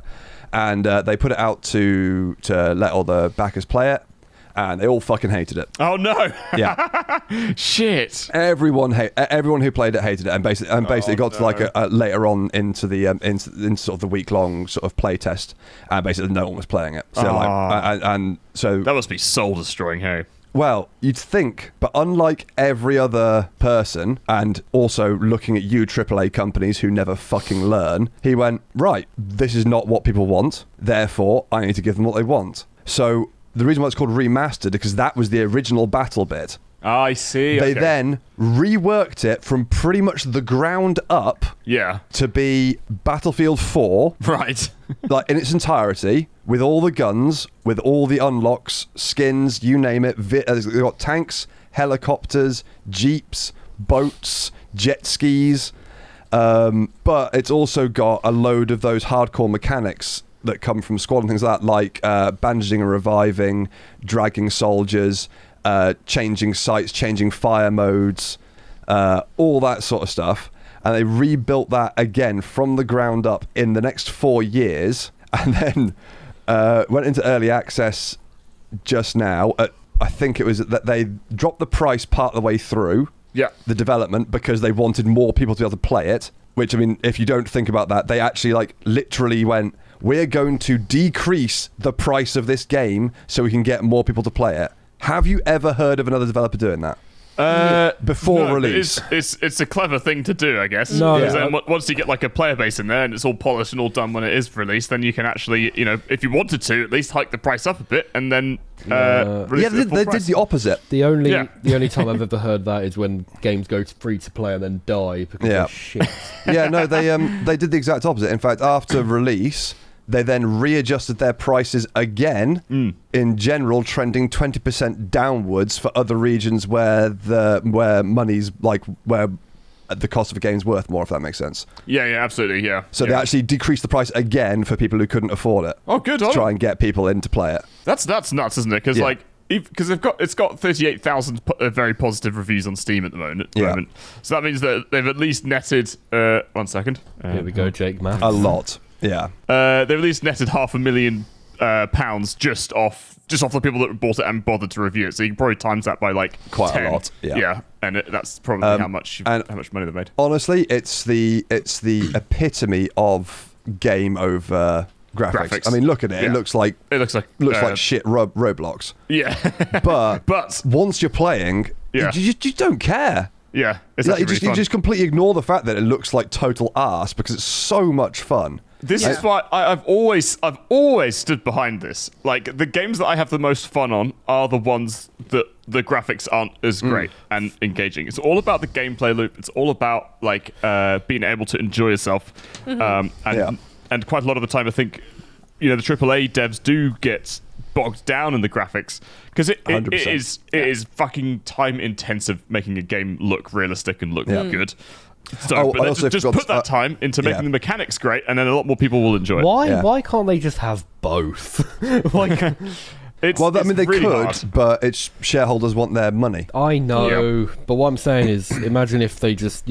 And they put it out to let all the backers play it. And they all fucking hated it. Oh no. Yeah. Shit. Everyone who played it hated it, and basically got to like a later on into the into sort of the week-long sort of play test, and basically no one was playing it. So and so That must be soul destroying, hey. well, you'd think, but unlike every other person, and also looking at you AAA companies who never fucking learn, he went, right, this is not what people want, therefore I need to give them what they want. So the reason why it's called remastered is because that was the original Battlebit. I see. They okay. then reworked it from pretty much the ground up Yeah. to be Battlefield 4, Right. like in its entirety, with all the guns, with all the unlocks, skins, you name it. They've got tanks, helicopters, jeeps, boats, jet skis, but it's also got a load of those hardcore mechanics that come from Squad and things like that, like bandaging and reviving, dragging soldiers, changing sights, changing fire modes, all that sort of stuff. And they rebuilt that again from the ground up in the next 4 years, and then went into early access just now. I think it was that they dropped the price part of the way through Yeah. the development because they wanted more people to be able to play it. Which, I mean, if you don't think about that, they actually like literally went, we're going to decrease the price of this game so we can get more people to play it. Have you ever heard of another developer doing that? Before No, but release? It's a clever thing to do, I guess. No. Because then Yeah. once you get like a player base in there and it's all polished and all done when it is released, then you can actually, if you wanted to, at least hike the price up a bit and then release Yeah, it at they full did price. the opposite. The only Yeah. time I've ever heard that is when games go free to play and then die because Yeah. they're shit. Yeah, no, they did the exact opposite. In fact, after release, they then readjusted their prices again, in general, trending 20% downwards for other regions where money's like where the cost of a game's worth more, if that makes sense. Yeah, absolutely, yeah. So yeah. they actually decreased the price again for people who couldn't afford it. Oh, good. To try and get people in to play it. That's nuts, isn't it? Because Yeah. because it's got 38,000 very positive reviews on Steam at the moment. Yeah. So that means that they've at least netted. 1 second. Here we go, Jake Math. A lot. Yeah. They've at least netted £500,000 just off the people that bought it and bothered to review it. So you can probably times that by like Quite a 10. lot, yeah. and that's probably how much money they've made. Honestly, it's the epitome of game over graphics. I mean, look at it. Yeah. It looks like shit Roblox. Yeah. But once you're playing, Yeah. you don't care. Yeah, it's Like, actually really you fun. just completely ignore the fact that it looks like total arse because it's so much fun. This is why I've always stood behind this. Like, the games that I have the most fun on are the ones that the graphics aren't as great and engaging. It's all about the gameplay loop. It's all about like being able to enjoy yourself. And quite a lot of the time, I think the AAA devs do get bogged down in the graphics because it is fucking time intensive making a game look realistic and look good. So, but I also just forgot put that time into making the mechanics great, and then a lot more people will enjoy it. Why can't they just have both? Like, They really could, hard. but it's shareholders want their money. I know, but what I'm saying is, imagine if they just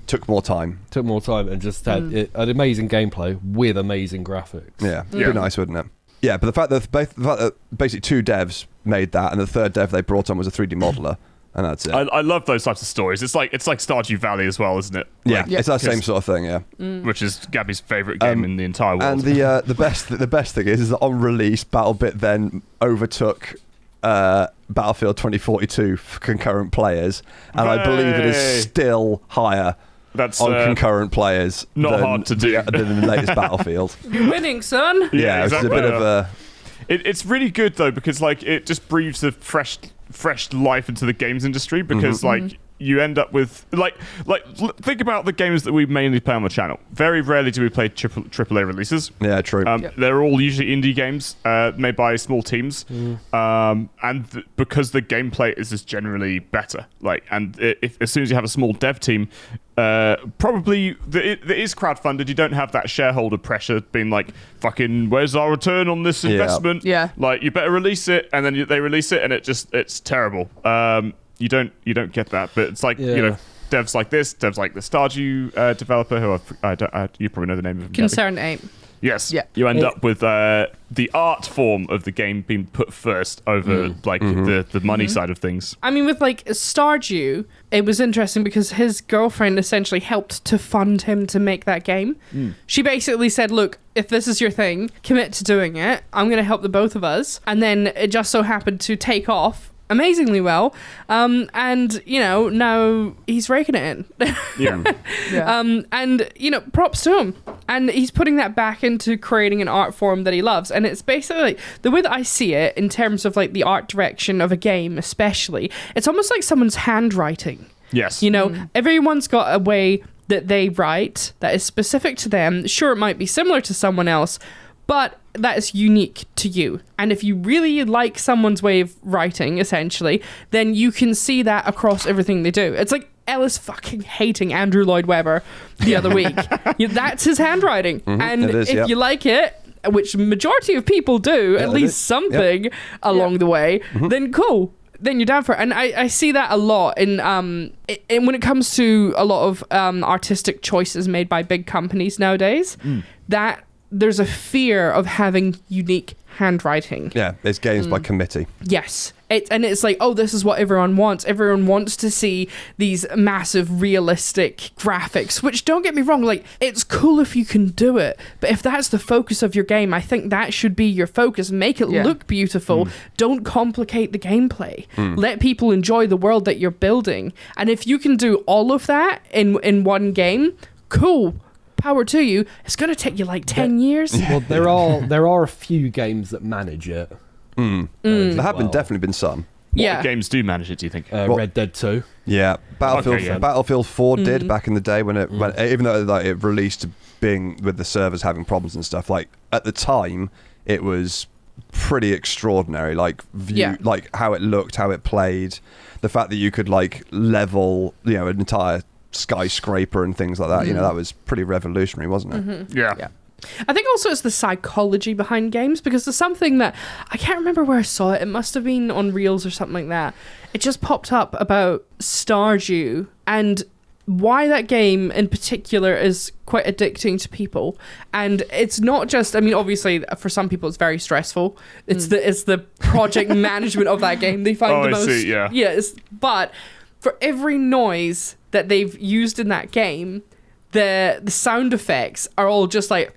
Took more time. and just had an amazing gameplay with amazing graphics. Yeah, it'd be nice, wouldn't it? Yeah, but the fact that basically 2 devs made that, and the third dev they brought on was a 3D modeler, and that's it. I love those types of stories. It's like Stardew Valley as well, isn't it? Yeah, Like, it's that same sort of thing. Yeah, which is Gabby's favorite game in the entire world. and the best thing is that on release, BattleBit then overtook Battlefield 2042 for concurrent players, and I believe it Hey. is still higher That's on concurrent players. not hard to do. than the latest Battlefield. You're winning, son. Yeah, exactly. it's a bit of a. It's really good though because like it just breathes a fresh life into the games industry because like you end up with like think about the games that we mainly play on the channel. Very rarely do we play AAA releases. Yeah, true. They're all usually indie games made by small teams, because the gameplay is just generally better. Like, and as soon as you have a small dev team, probably it is crowdfunded. You don't have that shareholder pressure being like, "Fucking, where's our return on this investment?" Yeah. Like, you better release it, and then they release it, and it's terrible. You don't get that, but it's like devs like this, devs like the Stardew developer, who you probably know the name of him. Concerned Ape. Yes. Yeah. You end up with the art form of the game being put first over the money side of things. I mean, with like Stardew, it was interesting because his girlfriend essentially helped to fund him to make that game. She basically said, look, if this is your thing, commit to doing it. I'm going to help the both of us. And then it just so happened to take off amazingly well, and now he's raking it in. And props to him, and he's putting that back into creating an art form that he loves. And it's basically the way that I see it in terms of like the art direction of a game, especially, it's almost like someone's handwriting. Yes. Everyone's got a way that they write that is specific to them. Sure, it might be similar to someone else, but that is unique to you. And if you really like someone's way of writing, essentially, then you can see that across everything they do. It's like Ellis fucking hating Andrew Lloyd Webber the other week. That's his handwriting. And if you like it, which majority of people do, at least something along the way, then cool. Then you're down for it. And I see that a lot in when it comes to a lot of artistic choices made by big companies nowadays, that there's a fear of having unique handwriting. Yeah, there's games by committee. Yes. It's like, oh, this is what everyone wants. Everyone wants to see these massive realistic graphics, which, don't get me wrong, like, it's cool if you can do it. But if that's the focus of your game, I think that should be your focus. Make it look beautiful. Don't complicate the gameplay. Let people enjoy the world that you're building. And if you can do all of that in one game, cool. Power to you. It's going to take you like 10 years. Well, there are a few games that manage it. There have definitely been some. What games do manage it, do you think? Red Dead 2. Yeah, Battlefield 4 did back in the day when even though like, it released being with the servers having problems and stuff. Like at the time, it was pretty extraordinary. Like like how it looked, how it played, the fact that you could like level an entire skyscraper and things like that. That was pretty revolutionary, wasn't it? Yeah. I think also it's the psychology behind games, because there's something that I can't remember where I saw it. It must have been on Reels or something like that. It just popped up about Stardew and why that game in particular is quite addicting to people. And it's not just, I mean, obviously for some people it's very stressful. It's the project management of that game. They find the most but for every noise that they've used in that game, the sound effects are all just like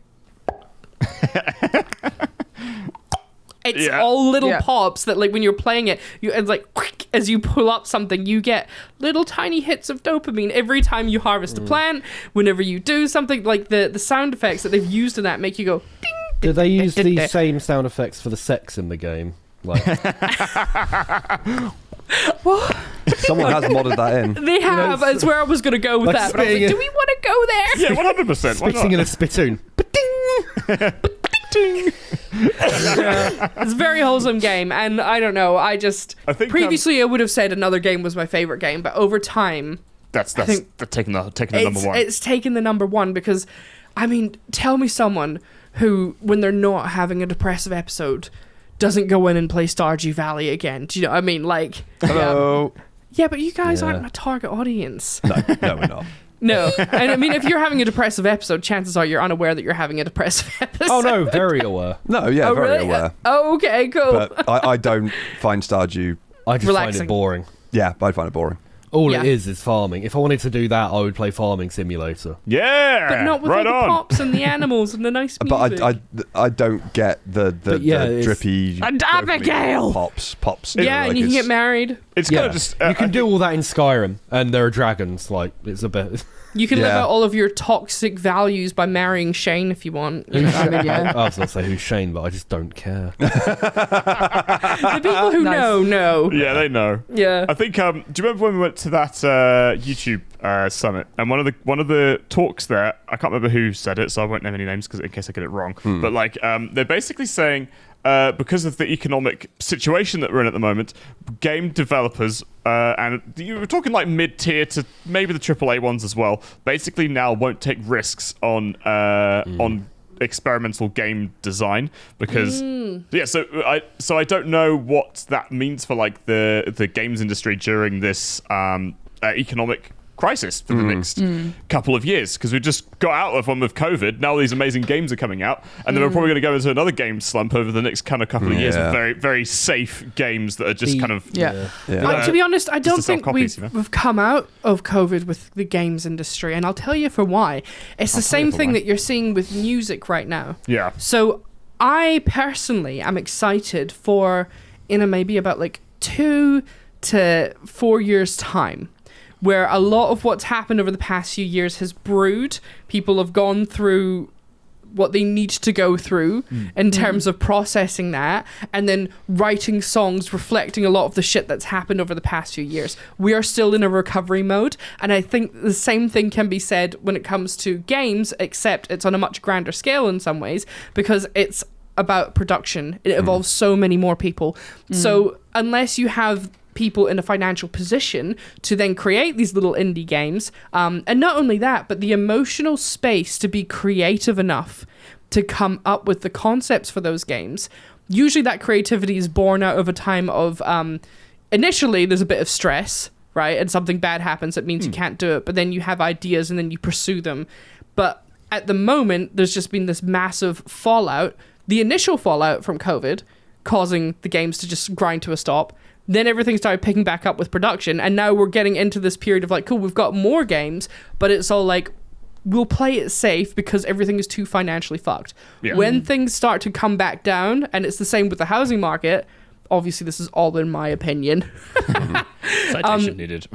It's all little pops that, like, when you're playing it, it's like, quick, as you pull up something, you get little tiny hits of dopamine every time you harvest a plant, whenever you do something. Like, the sound effects that they've used in that make you go, ding. Do they use the same sound effects for the sex in the game? Like, What? Someone has modded that in. They have. That's where I was going to go with like that. But I was like, do we want to go there? Yeah, 100%. Why spitting in not? a spittoon. It's a very wholesome game, and I don't know. I think previously I would have said another game was my favorite game, but over time, That's taking the number one. It's taken the number one because, I mean, tell me someone who, when they're not having a depressive episode, doesn't go in and play Stardew Valley again. Do you know what I mean? Like, Hello. yeah, but you guys aren't my target audience. No, we're not. No. And I mean, if you're having a depressive episode, chances are you're unaware that you're having a depressive episode. Oh no, very aware. No, yeah, Oh, very really? aware. Oh, okay, cool. But I don't find Stardew. I just Relaxing. find it boring. Yeah, I find it boring. All Yeah. it is farming. If I wanted to do that, I would play Farming Simulator. Yeah, But not with right all the on. pops and the animals and the nice music. But I don't get the it's- drippy And Abigail! pops. yeah, and you can get married. It's kind of just you can do all that in Skyrim, and there are dragons. Like, it's a bit. You can live Yeah. out all of your toxic values by marrying Shane if you want. You know, I mean, yeah. I was gonna say who's Shane, but I just don't care. The people who Nice. know. Yeah, they know. Yeah. I think. Do you remember when we went to that YouTube summit and one of the talks there? I can't remember who said it, so I won't name any names because in case I get it wrong. But like, they're basically saying. Because of the economic situation that we're in at the moment, game developers, and you were talking like mid-tier to maybe the AAA ones as well, basically now won't take risks on experimental game design because so I don't know what that means for like the games industry during this economic crisis for the next couple of years, because we just got out of one with COVID. Now these amazing games are coming out, and then we're probably going to go into another game slump over the next kind of couple of years with very, very safe games that are just kind of To be honest, I don't to sell think copies, you know? we've come out of COVID with the games industry, and I'll tell you for why. It's the same thing that you're seeing with music right now. Yeah. So I personally am excited for, in maybe about like 2 to 4 years' time, where a lot of what's happened over the past few years has brewed. People have gone through what they need to go through in terms of processing that, and then writing songs reflecting a lot of the shit that's happened over the past few years. We are still in a recovery mode, and I think the same thing can be said when it comes to games, except it's on a much grander scale in some ways, because it's about production. It involves so many more people. So unless you have people in a financial position to then create these little indie games, and not only that, but the emotional space to be creative enough to come up with the concepts for those games. Usually that creativity is born out of a time of initially there's a bit of stress, right, and something bad happens that means you can't do it, but then you have ideas and then you pursue them. But at the moment there's just been this massive fallout, the initial fallout from COVID causing the games to just grind to a stop. Then everything started picking back up with production, and now we're getting into this period of like, cool, we've got more games, but it's all like, we'll play it safe because everything is too financially fucked. Yeah. When things start to come back down, and it's the same with the housing market, obviously this is all in my opinion. Citation needed.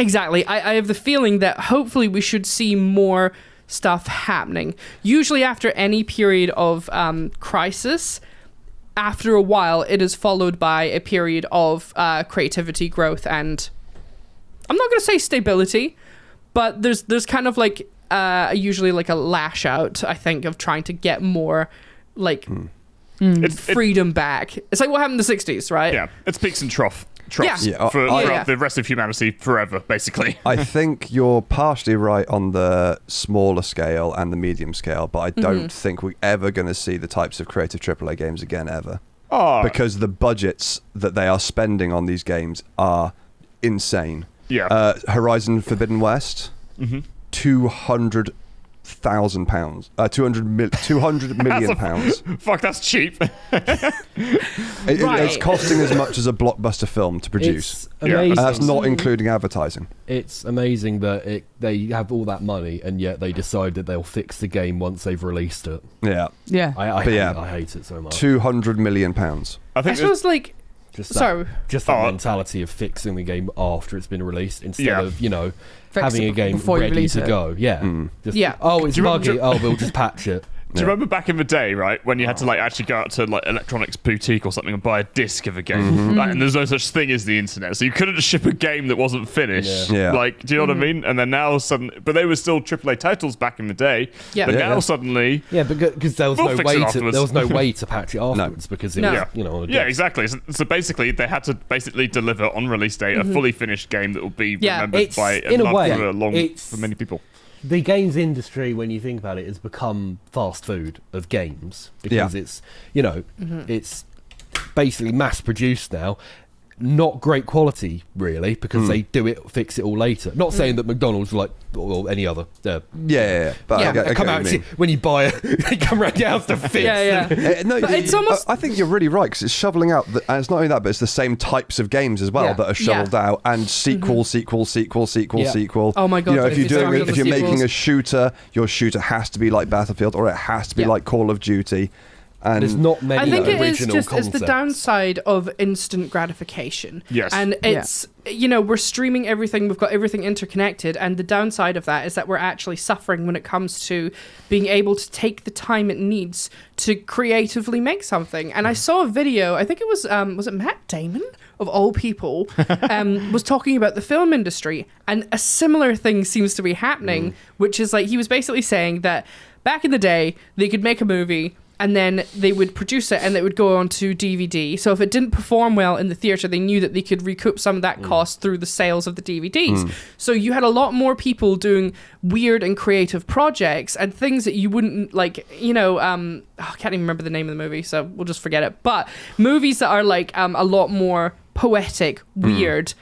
Exactly. I have the feeling that hopefully we should see more stuff happening. Usually after any period of crisis, after a while, it is followed by a period of creativity, growth, and I'm not going to say stability, but there's kind of like usually like a lash out, I think, of trying to get more like freedom back. It's like what happened in the 60s, right? Yeah, it's peaks and troughs Yeah. for Yeah. the rest of humanity forever, basically. I think you're partially right on the smaller scale and the medium scale, but I don't think we're ever going to see the types of creative AAA games again ever. Oh, Because the budgets that they are spending on these games are insane. yeah. Horizon Forbidden West, $200 200 million pounds. Fuck, that's cheap. It's costing as much as a blockbuster film to produce. It's amazing. And that's not including advertising. It's amazing that they have all that money, and yet they decide that they'll fix the game once they've released it. Yeah. Yeah. I hate it so much. 200 million pounds. I I think suppose, like, Just so that mentality of fixing the game after it's been released instead of, Fix having it a game before you ready release to it. go. Yeah. Just, Yeah. Oh, it's Do you remember- buggy. Oh, we'll just patch it. Do you remember back in the day, right, when you had to like actually go out to like Electronics Boutique or something and buy a disc of a game, like, and there's no such thing as the internet, so you couldn't just ship a game that wasn't finished. Yeah. Like, do you know what I mean? And then now suddenly, but they were still AAA titles back in the day. Yeah. But Yeah, now yeah. suddenly, Yeah, because there was We'll no fix way it to afterwards. there was no way to patch it afterwards because it No. was Yeah. on a yeah, disc. exactly. So basically, they had to basically deliver on release date a fully finished game that will be remembered It's, by in a loved way, for many people. The games industry, when you think about it, has become fast food of games because it's it's basically mass produced now. Not great quality, really, because they fix it all later. Not saying that McDonald's or any other. Yeah. But Yeah. I get Come what out you mean. when you buy it, they come round your house to fix. Yeah, yeah. No, But it's almost- I think you're really right because it's shoveling out, and it's not only that, but it's the same types of games as well Yeah. that are shoveled out, and sequel. Yeah. Sequel. Oh my God, if if you're it's if you're making sequels. a shooter, your shooter has to be like Battlefield, or it has to be like Call of Duty. And There's not many I think it is original just concepts. it's the downside of instant gratification. Yes. And it's we're streaming everything, we've got everything interconnected, and the downside of that is that we're actually suffering when it comes to being able to take the time it needs to creatively make something. And I saw a video, I think it was it Matt Damon of all people, was talking about the film industry, and a similar thing seems to be happening, which is like he was basically saying that back in the day they could make a movie and then they would produce it and it would go on to DVD. So if it didn't perform well in the theatre, they knew that they could recoup some of that cost through the sales of the DVDs. So you had a lot more people doing weird and creative projects and things that you wouldn't like, I can't even remember the name of the movie, so we'll just forget it. But movies that are like a lot more poetic, weird,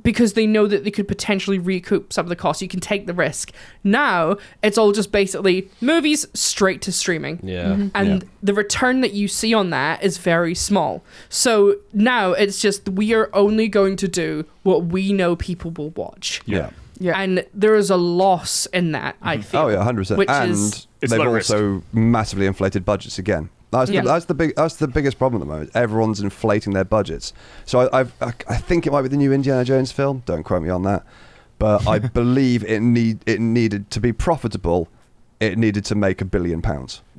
because they know that they could potentially recoup some of the costs. You can take the risk. Now, it's all just basically movies straight to streaming. Yeah. And the return that you see on that is very small. So now it's just we are only going to do what we know people will watch. yeah. Yeah. And there is a loss in that, I feel. Oh yeah, 100%. Which And is It's they've low risk. also massively inflated budgets again. That's the biggest problem at the moment. Everyone's inflating their budgets. So I think it might be the new Indiana Jones film. Don't quote me on that, but I believe it needed to be profitable. It needed to make £1 billion.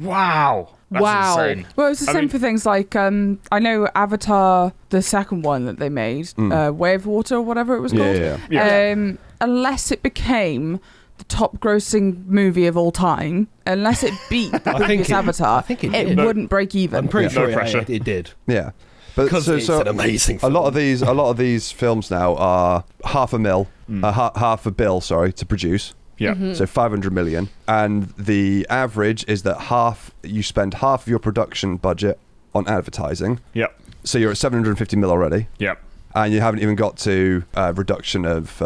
Wow. That's Wow. insane. Well, it's the I same mean- for things like I know Avatar, the second one that they made, Way of Water or whatever it was called. Yeah. Unless it became the top grossing movie of all time, unless it beat the previous Avatar, I think it did. wouldn't break even. I'm pretty No sure pressure. it did. Yeah, but Because it's an amazing a film. lot of these films now are half a bill, to produce. Yeah. So 500 million, and the average is that you spend half of your production budget on advertising. Yep. So you're at 750 mil already. Yep. And you haven't even got to reduction of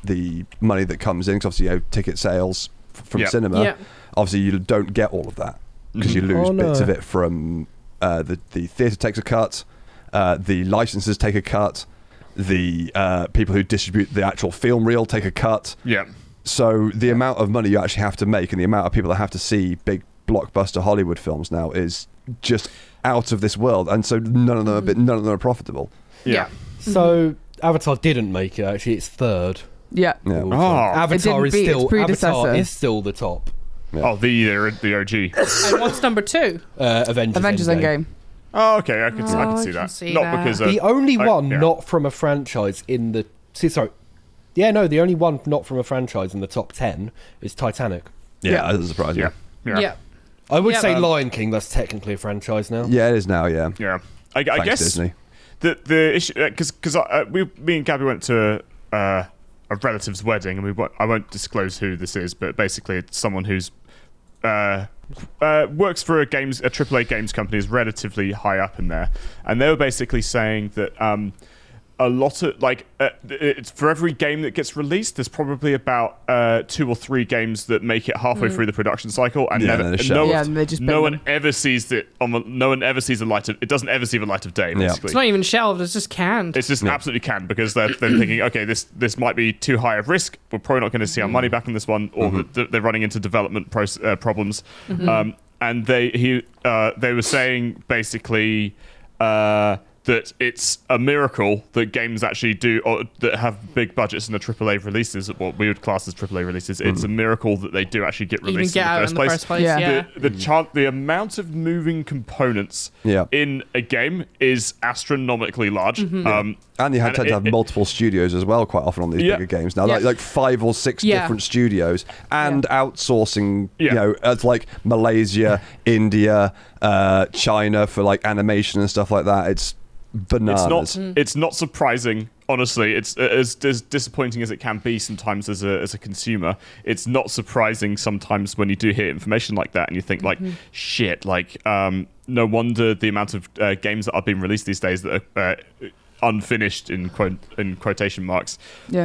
the money that comes in, because obviously ticket sales from Yep. cinema. Yep. Obviously, you don't get all of that because you lose bits of it from the theatre takes a cut, the licenses take a cut, the people who distribute the actual film reel take a cut. Yep. So the amount of money you actually have to make and the amount of people that have to see big blockbuster Hollywood films now is just out of this world, and so none of them are profitable. Yeah. So Avatar didn't make it. Actually, it's third. Yeah. Yeah. Of all Oh. time. Avatar It didn't beat its predecessor. Avatar is still the top. Oh, the OG. And what's number 2? Avengers Endgame. Oh, okay. I can I see can that. see Not that. because The only one yeah. not from a franchise in the... the only one not from a franchise in the top 10 is Titanic. Yeah, that doesn't surprise me. Yeah. Yeah. I would Yeah. say Lion King, that's technically a franchise now. Yeah, it is now. Yeah. Yeah. I Thanks, guess Disney. the issue because me and Gabby went to a relative's wedding, and I won't disclose who this is, but basically it's someone who's works for a AAA games company, is relatively high up in there, and they were basically saying that a lot of it's for every game that gets released, there's probably about 2 or 3 games that make it halfway through the production cycle, and no one ever sees it. No one ever sees the light of. It doesn't ever see the light of day. Basically, it's not even shelved. It's just canned. It's just absolutely canned because they're thinking, okay, this might be too high of risk. We're probably not going to see our money back on this one, or they're running into development problems. And they were saying basically. That it's a miracle that games actually do, or that have big budgets in the AAA releases, what we would class as AAA releases. It's a miracle that they do actually get released in the first place. Yeah. The amount of moving components in a game is astronomically large. And you tend to have multiple studios as well quite often on these bigger games now, like 5 or 6 different studios, and outsourcing, as like Malaysia, India, China for like animation and stuff like that. It's bananas. It's not surprising, honestly. It's as disappointing as it can be sometimes as a consumer. It's not surprising sometimes when you do hear information like that and you think like, shit, like no wonder the amount of games that are being released these days that are unfinished in quotation marks,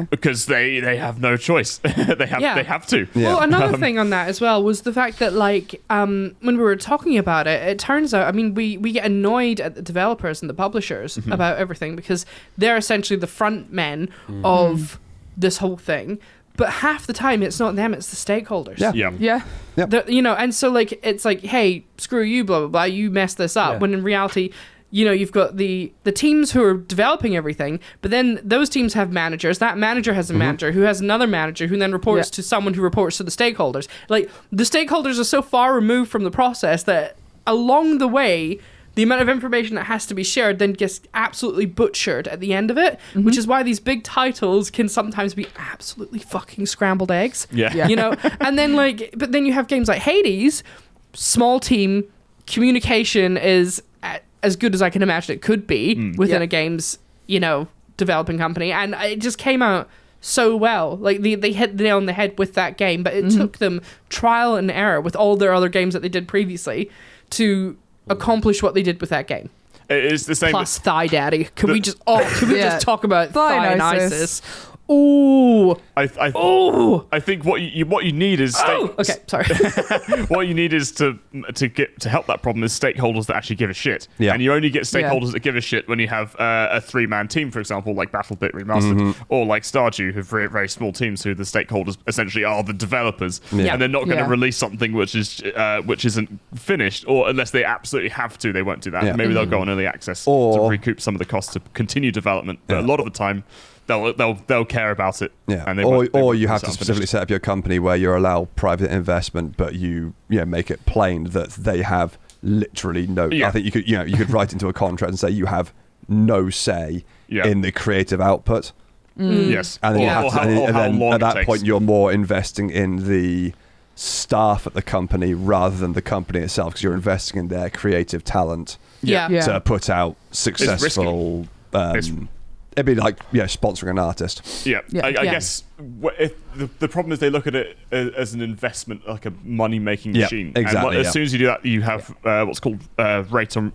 because they have no choice. they have to. Well, another thing on that as well was the fact that when we were talking about it, it turns out, I mean, we get annoyed at the developers and the publishers about everything because they're essentially the front men of this whole thing. But half the time, it's not them; it's the stakeholders. And so it's like, hey, screw you, blah blah blah. You messed this up. When in reality, you've got the teams who are developing everything, but then those teams have managers. That manager has a manager who has another manager who then reports to someone who reports to the stakeholders. Like, the stakeholders are so far removed from the process that along the way, the amount of information that has to be shared then gets absolutely butchered at the end of it, which is why these big titles can sometimes be absolutely fucking scrambled eggs. And then but then you have games like Hades, small team, communication is as good as I can imagine it could be within a game's, developing company. And it just came out so well. Like, they hit the nail on the head with that game, but it took them trial and error with all their other games that they did previously to accomplish what they did with that game. It's the same. Plus Thigh Daddy. Can we just talk about Thigh-Nisis? Ooh. I think what you need is okay, sorry. what you need is to help that problem is stakeholders that actually give a shit. And you only get stakeholders that give a shit when you have a 3-man team, for example, like Battlebit Remastered, or like Stardew, who have very, very small teams, who the stakeholders essentially are the developers, and they're not going to release something which isn't finished, or unless they absolutely have to, they won't do that. Maybe they'll go on early access to recoup some of the costs to continue development, but a lot of the time they'll care about it. And or you have to specifically set up your company where you allow private investment, but you make it plain that they have literally no. I think you could write into a contract and say you have no say in the creative output. Yes, and then at that point you're more investing in the staff at the company rather than the company itself, because you're investing in their creative talent to put out successful. It'd be like sponsoring an artist. I guess if the problem is they look at it as an investment, like a money making machine. Exactly. And as soon as you do that, you have what's called rate of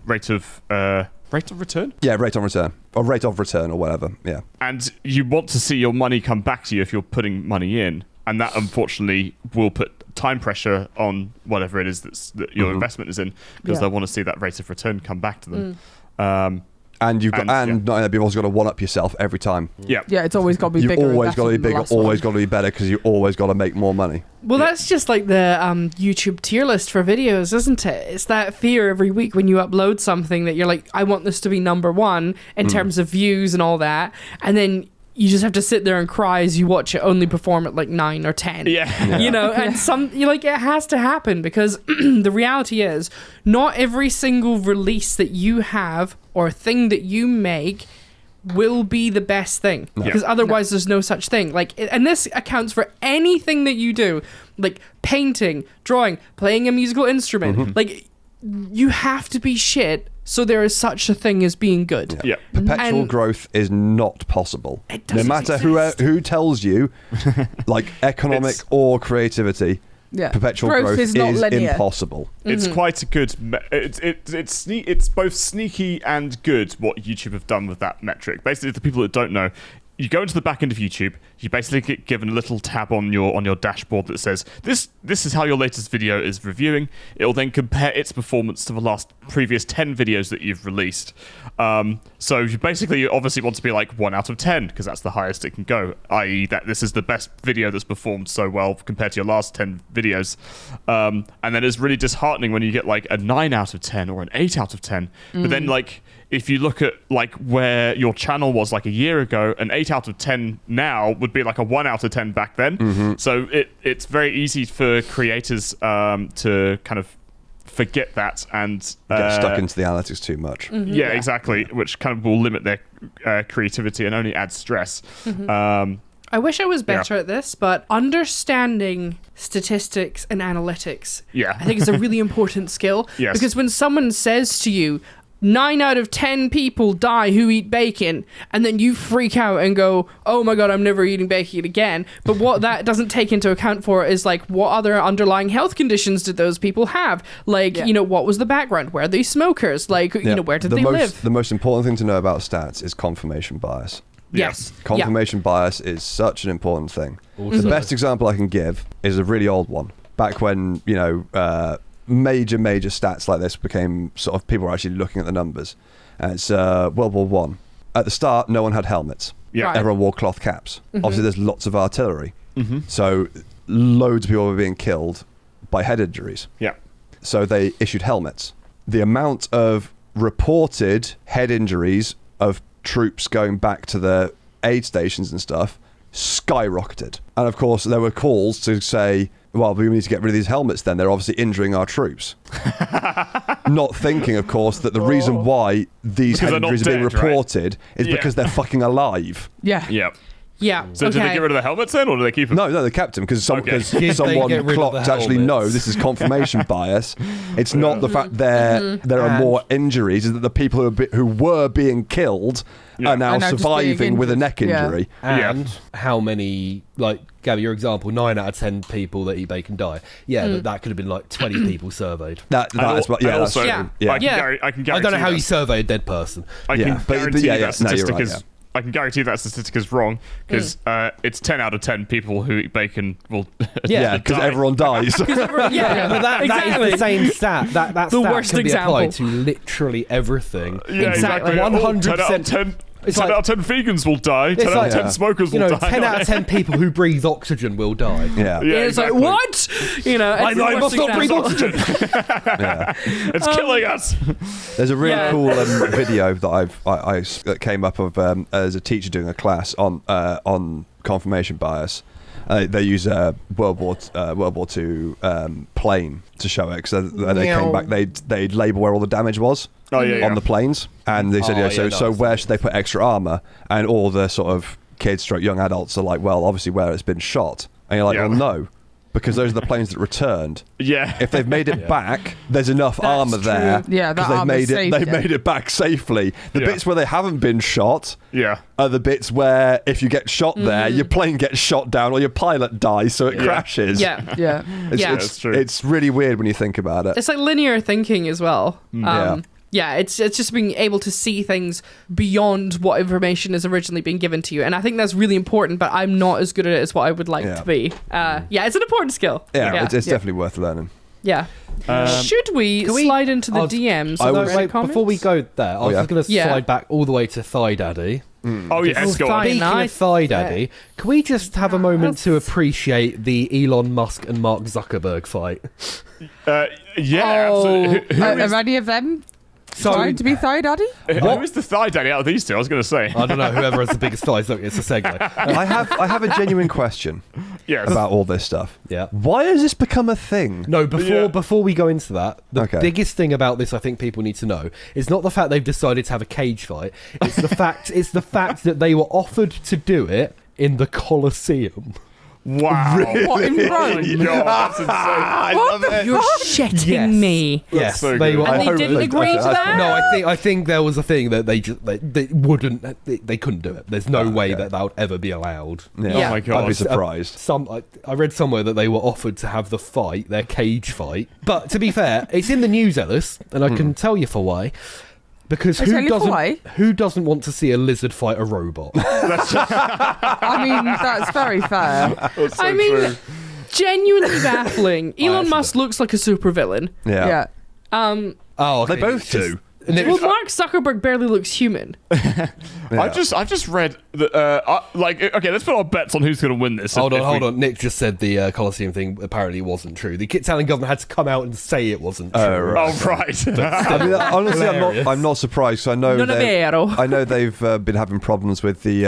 return. Yeah, rate on return or rate of return or whatever. Yeah. And you want to see your money come back to you if you're putting money in, and that unfortunately will put time pressure on whatever it is that your investment is in, because they want to see that rate of return come back to them. And you've got, not only that, you've also got to one up yourself every time. It's always got to be bigger. You've always got to be bigger, always got to be better, because you always got to make more money. Well, that's just like the YouTube tier list for videos, isn't it? It's that fear every week when you upload something that you're like, I want this to be number one in terms of views and all that, and then you just have to sit there and cry as you watch it only perform at like 9 or 10. And you're like, it has to happen, because the reality is not every single release that you have or thing that you make will be the best thing, because otherwise there's no such thing. Like, and this accounts for anything that you do, like painting, drawing, playing a musical instrument. Like, you have to be shit so there is such a thing as being good. Perpetual growth is not possible. No matter who tells you, like economic or creativity, Yeah. Perpetual Growth is not linear. impossible. It's quite a good. It's both sneaky and good what YouTube have done with that metric. Basically, the people that don't know, you go into the back end of YouTube. You basically get given a little tab on your dashboard that says this is how your latest video is reviewing. It will then compare its performance to the previous 10 videos that you've released. So you basically obviously want to be like 1 out of 10 because that's the highest it can go. I.e., that this is the best video that's performed so well compared to your last 10 videos. And then it's really disheartening when you get like a 9 out of 10 or an 8 out of 10. But then like, if you look at like where your channel was like a year ago, an 8 out of 10 now would be like a 1 out of 10 back then. So it's very easy for creators to kind of forget that and Get stuck into the analytics too much. yeah, exactly, which kind of will limit their creativity and only add stress. I wish I was better at this, but understanding statistics and analytics, Yeah. I think is a really important skill. Yes. Because when someone says to you, 9 out of 10 people die who eat bacon, and then you freak out and go, oh my god, I'm never eating bacon again. But what that doesn't take into account for is like, what other underlying health conditions did those people have? Like, you know, what was the background? Were they smokers? Like, you know, where did they live? The most important thing to know about stats is confirmation bias. Yes. Confirmation bias is such an important thing. The best example I can give is a really old one. Back when, you know, major stats like this became sort of, people were actually looking at the numbers. And it's World War One. At the start, no one had helmets. Yeah. Right. Everyone wore cloth caps. Obviously, there's lots of artillery. So loads of people were being killed by head injuries. Yeah. So they issued helmets. The amount of reported head injuries of troops going back to the aid stations and stuff skyrocketed. And of course, there were calls to say, well, we need to get rid of these helmets then. They're obviously injuring our troops. Not thinking, of course, that the reason why these head injuries are being reported is because they're fucking alive. Yeah. Yeah. Yeah. So did they get rid of the helmets then, or do they keep them? No, they kept them because someone Did they clocked get rid of the actually, no, helmets? this is confirmation bias. It's not the fact there are more injuries, is that the people who were being killed are now just surviving being with a injured. neck injury. And how many, like, Gabby, your example, 9 out of 10 people that eat bacon die. Yeah, but that could have been like 20 people surveyed. That's And true. Yeah. I can guarantee I don't know how you that's- survey a dead person. I can guarantee that no, you're statistic right, is. I can guarantee that statistic is wrong because it's 10 out of 10 people who eat bacon will. Yeah, because die. everyone dies. Yeah, But that is the same stat. That The stat worst can be example. applied to literally everything. Yeah, Exactly. 100%. It's 10 out of 10 vegans will die. 10 out of 10 smokers will die. 10 out of 10 people who breathe oxygen will die. Yeah. Yeah, It's exactly. like, what? You know, it's the I worst must not breathe example. oxygen. It's killing us. There's a really Yeah. cool video that that came up of as a teacher doing a class on confirmation bias. They use a World War II plane to show it because they came back. They'd label where all the damage was on the planes, and they said, so where should they put extra armor? And all the sort of kids, young adults are like, well, obviously where it's been shot. And you're like, well, no. Because those are the planes that returned. Yeah. If they've made it back, there's enough armor there. Yeah, that because they've armor's safe, they've yeah. made it back safely. The Yeah. bits where they haven't been shot Yeah. are the bits where if you get shot there, your plane gets shot down or your pilot dies, so it crashes. Yeah. Yeah. Yeah. That's true. It's really weird when you think about it. It's like linear thinking as well. Yeah. Yeah, it's just being able to see things beyond what information has originally been given to you. And I think that's really important, but I'm not as good at it as what I would like to be. Yeah, it's an important skill. Yeah, it's definitely worth learning. Yeah. Should we slide into the DMs? Wait, before we go there, I was just going to Yeah. slide back all the way to Thigh Daddy. Oh, yeah, let's go on. Speaking of Thigh Daddy, can we just have a moment to appreciate the Elon Musk and Mark Zuckerberg fight? Yeah, absolutely. Are any of them trying to be thigh daddy? Who is the thigh daddy out of these two? I was going to say. I don't know, whoever has the biggest thighs. Look, it's a segue. I have a genuine question Yes. about all this stuff. Yeah. Why has this become a thing? No, before we go into that, the Okay. biggest thing about this I think people need to know is not the fact they've decided to have a cage fight. It's the fact that they were offered to do it in the Colosseum. Wow. What, in Oh my Rome? God, that's insane. I What love the it. You're shitting Yes. me. Yes, so they good. were. And they hope didn't they- agree to that? No, I think there was a thing that they wouldn't. They couldn't do it. There's no way that would ever be allowed. Yeah. Yeah. Oh my I'd God. be surprised. I read somewhere that they were offered to have the fight, their cage fight. But to be fair, it's in the news, Ellis, and I can tell you for why. Because I tell you for why. who doesn't want to see a lizard fight a robot? I mean, that's very fair. That's so I mean, true. genuinely baffling. Elon actually Musk looks like a supervillain. Yeah. Yeah. Oh, They both do. Well, Mark Zuckerberg barely looks human. Yeah. I've just read that. Okay, let's put our bets on who's going to win this. Hold if on. we- Nick just said the Colosseum thing apparently wasn't true. The Italian government had to come out and say it wasn't true. Oh, right. Oh right. I mean, honestly, Hilarious. I'm not surprised. 'Cause I know Non è vero. I know they've been having problems with the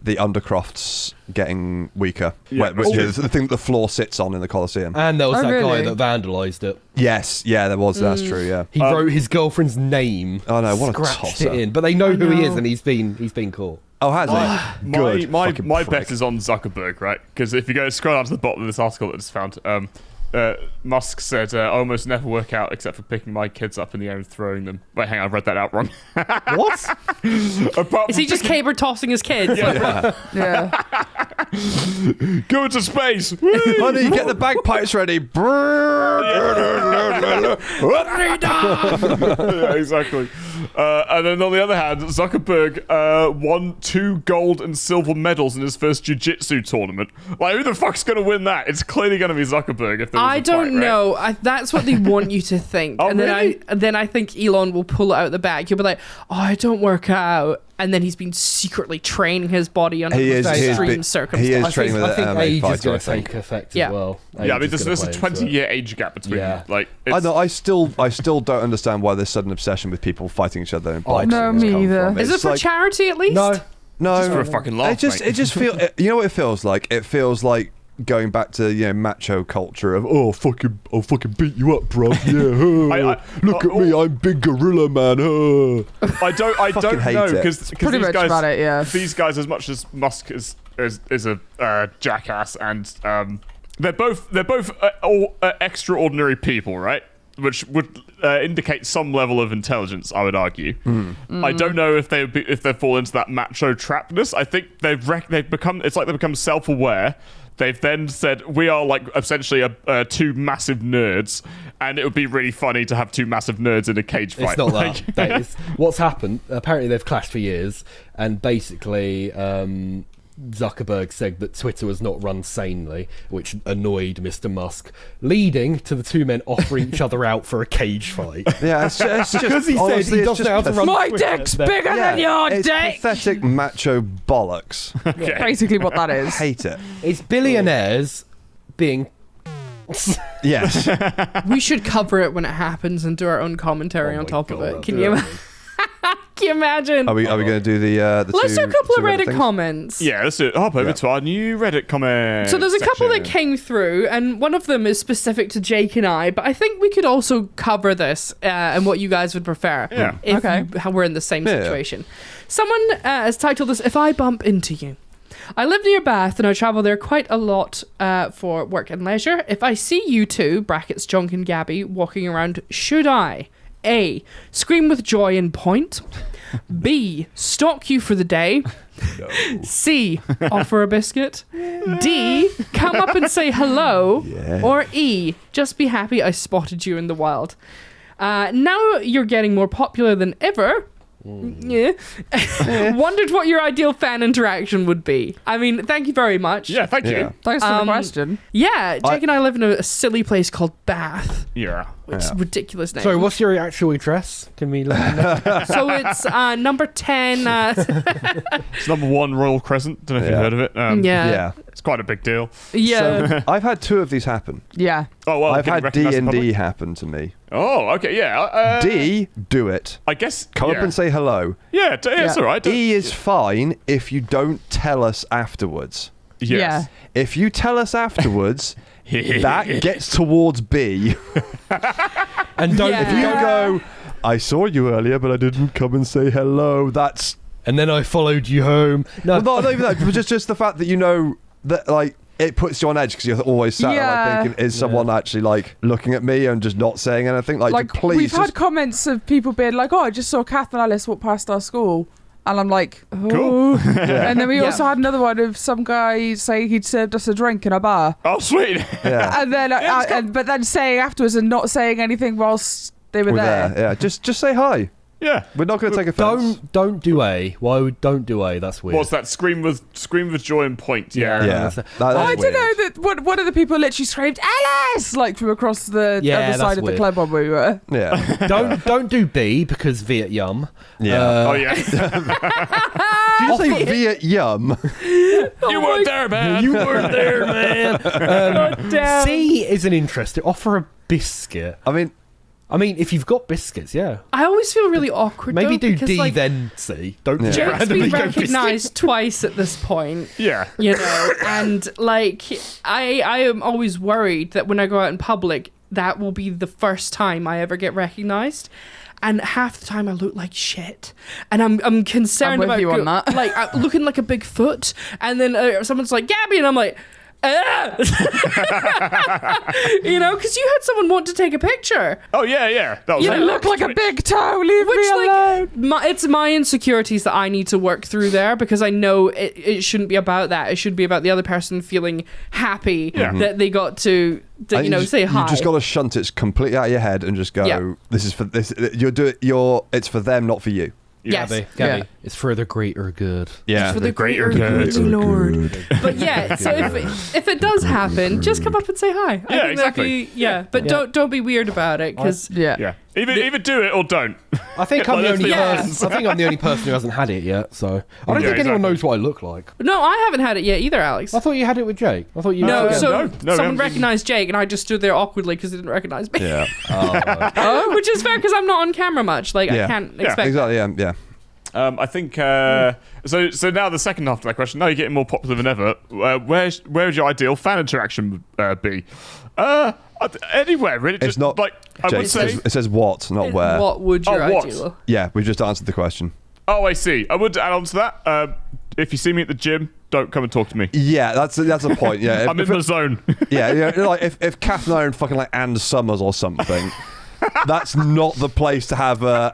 undercrofts getting weaker, Yeah. which is the thing that the floor sits on in the Colosseum. And there was Oh, that guy really? that vandalised it. Yes, yeah, there was. That's true. Yeah. He wrote his girlfriend's name. Oh, no, what a scratched tosser. it in. But they know who he is, know. and he's been caught. Oh, has he? Good. My Fucking my prick. bet is on Zuckerberg, right? Because if you go scroll down to the bottom of this article that I just found, Musk said, "I almost never work out except for picking my kids up in the air and throwing them." Wait, hang on, I've read that out wrong. What? Apart Is he just caber tossing his kids? Yeah. go into space? Honey, get the bagpipes ready. Yeah, exactly. And then on the other hand, Zuckerberg won 2 gold and silver medals in his first jiu-jitsu tournament. Like, who the fuck's going to win that? It's clearly going to be Zuckerberg. If there was I a don't fight, right? know. That's what they want you to think. Oh, and really? then I think Elon will pull it out the bag. He'll be like, "Oh, I don't work out," and then he's been secretly training his body under He is- he is extreme big- circumstances. he is training with I an think MMA age is fighter, going I to think. take effect Yeah. as well. Yeah, I mean, there's a 20-year age gap between Yeah. them. Like, I it's, know. I still don't understand why there's sudden obsession with people fighting each other in boxing. No, has me come either. from. Is it It's for like- charity at least? No. No, just for a fucking laugh, it just feels. You know what it feels like? It feels like going back to macho culture of I'll fucking beat you up, bro. Yeah, look at me, I'm big gorilla man. I don't Fucking hate know it. because Pretty these much guys, about it, yeah. these guys, as much as Musk is a jackass, and they're both extraordinary people, right? Which would indicate some level of intelligence, I would argue. I don't know if they fall into that macho trapness. I think they've become self-aware. They've then said we are like essentially two massive nerds, and it would be really funny to have 2 massive nerds in a cage fight. It's not Like- that. It's, what's happened, apparently they've clashed for years, and basically Zuckerberg said that Twitter was not run sanely, which annoyed Mr. Musk, leading to the 2 men offering each other out for a cage fight. Yeah, it's just Because he said honestly, he it's doesn't just know how to pathetic. run My Twitter. dick's bigger than your It's dick. pathetic macho bollocks. Basically, what that is. Hate it. It's billionaires being... Yes. We should cover it when it happens and do our own commentary Oh on my top of God, it. that's Can you imagine? Are we going to do the Let's do a couple of Reddit things? comments. Yeah, let's hop over Yeah. to our new Reddit comment. So there's a couple that section. came through, and one of them is specific to Jake and I, but I think we could also cover this and what you guys would prefer Yeah. if Okay. we're in the same Yeah. situation. Someone has titled this, "If I Bump Into You." I live near Bath and I travel there quite a lot for work and leisure. If I see you two, brackets Jonk and Gabby, walking around, should I A. Scream with joy and point, B. Stalk you for the day, C. Offer a biscuit, D. Come up and say hello, Yeah. or E. Just be happy I spotted you in the wild. Now you're getting more popular than ever. Yeah. Wondered what your ideal fan interaction would be. I mean, thank you very much. Yeah, thank Yeah. you. Thanks for the question. Yeah, Jake and I live in a silly place called Bath, Yeah. which is a ridiculous name. Sorry, what's your actual address? Can we let you know? So it's number 10. It's number 1 Royal Crescent. Don't know if you've Yeah. heard of it. Yeah. Yeah. It's quite a big deal. Yeah. So I've had 2 of these happen. Yeah. Oh, well, I've can you had recognise the D&D public? happen to me. Oh, okay, yeah. D, do it. I guess. Come yeah. up and say hello. Yeah, it's Yeah. all right. E is fine if you don't tell us afterwards. Yes. If you tell us afterwards, that gets towards B. And don't Yeah. If you go, I saw you earlier, but I didn't come and say hello, that's... and then I followed you home. No, Well, not even that, but just the fact that you know that, like, it puts you on edge because you're always sat there like, thinking, is someone actually like looking at me and just not saying anything? Like please. We've had comments of people being like, "Oh, I just saw Cath and Ellis walk past our school," and I'm like, "Oh." Cool. And then we also had another one of some guy saying he'd served us a drink in a bar. Oh, sweet. Yeah. And then, but then saying afterwards and not saying anything whilst they were there. Yeah, just say hi. Yeah, we're not going to take offense. Don't do A. Why don't do A? That's weird. What's that? Scream with joy and point. Yeah. That's I don't know that one of the people literally screamed Ellis like from across the other side of the club when we were. Yeah. don't do B because Viet Yum. Yeah. Oh yeah. Did you say Viet Yum? You weren't there, man. You weren't there, man. God damn. C is an interesting. Offer a biscuit. I mean, if you've got biscuits, yeah. I always feel really awkward. Maybe though, do because, D like, then C. Don't just Jake's randomly been go biscuits. recognised twice at this point. Yeah. You know, and like I am always worried that when I go out in public, that will be the first time I ever get recognised. And half the time I look like shit, and I'm concerned I'm with about you on that. like looking like a big foot, and then someone's like Gabby, and I'm like. You know, because you had someone want to take a picture. Oh yeah. That was You look like a big toe. Leave me alone. It's my insecurities that I need to work through there, because I know it shouldn't be about that. It should be about the other person feeling happy that they got to say hi. You just got to shunt it completely out of your head and just go. This is for this. It's for them, not for you. Yes. Gabby. It's for the greater good. Yeah. It's for the greater good, Lord. But yeah, so if it does happen, just come up and say hi. I think exactly. But don't be weird about it, because Either do it or don't. I think I'm the only person. I think I'm the only person who hasn't had it yet. So I don't think anyone knows what I look like. No, I haven't had it yet either, Alex. I thought you had it with Jake. I thought you. No, No, someone recognised Jake, and I just stood there awkwardly because they didn't recognise me. Yeah. Which is fair because I'm not on camera much. Like I can't expect. Exactly. Yeah. I think so. Now the second half of that question. Now you're getting more popular than ever. Where would your ideal fan interaction be? Anywhere really. It's not like Jake, I would say. it says what, not where. What would your what? ideal? Yeah, we've just answered the question. Oh, I see. I would add on to that. If you see me at the gym, don't come and talk to me. Yeah, that's a point. Yeah, I'm in the zone. Yeah, like if Cath and I are in fucking like Ann Summers or something. That's not the place to have a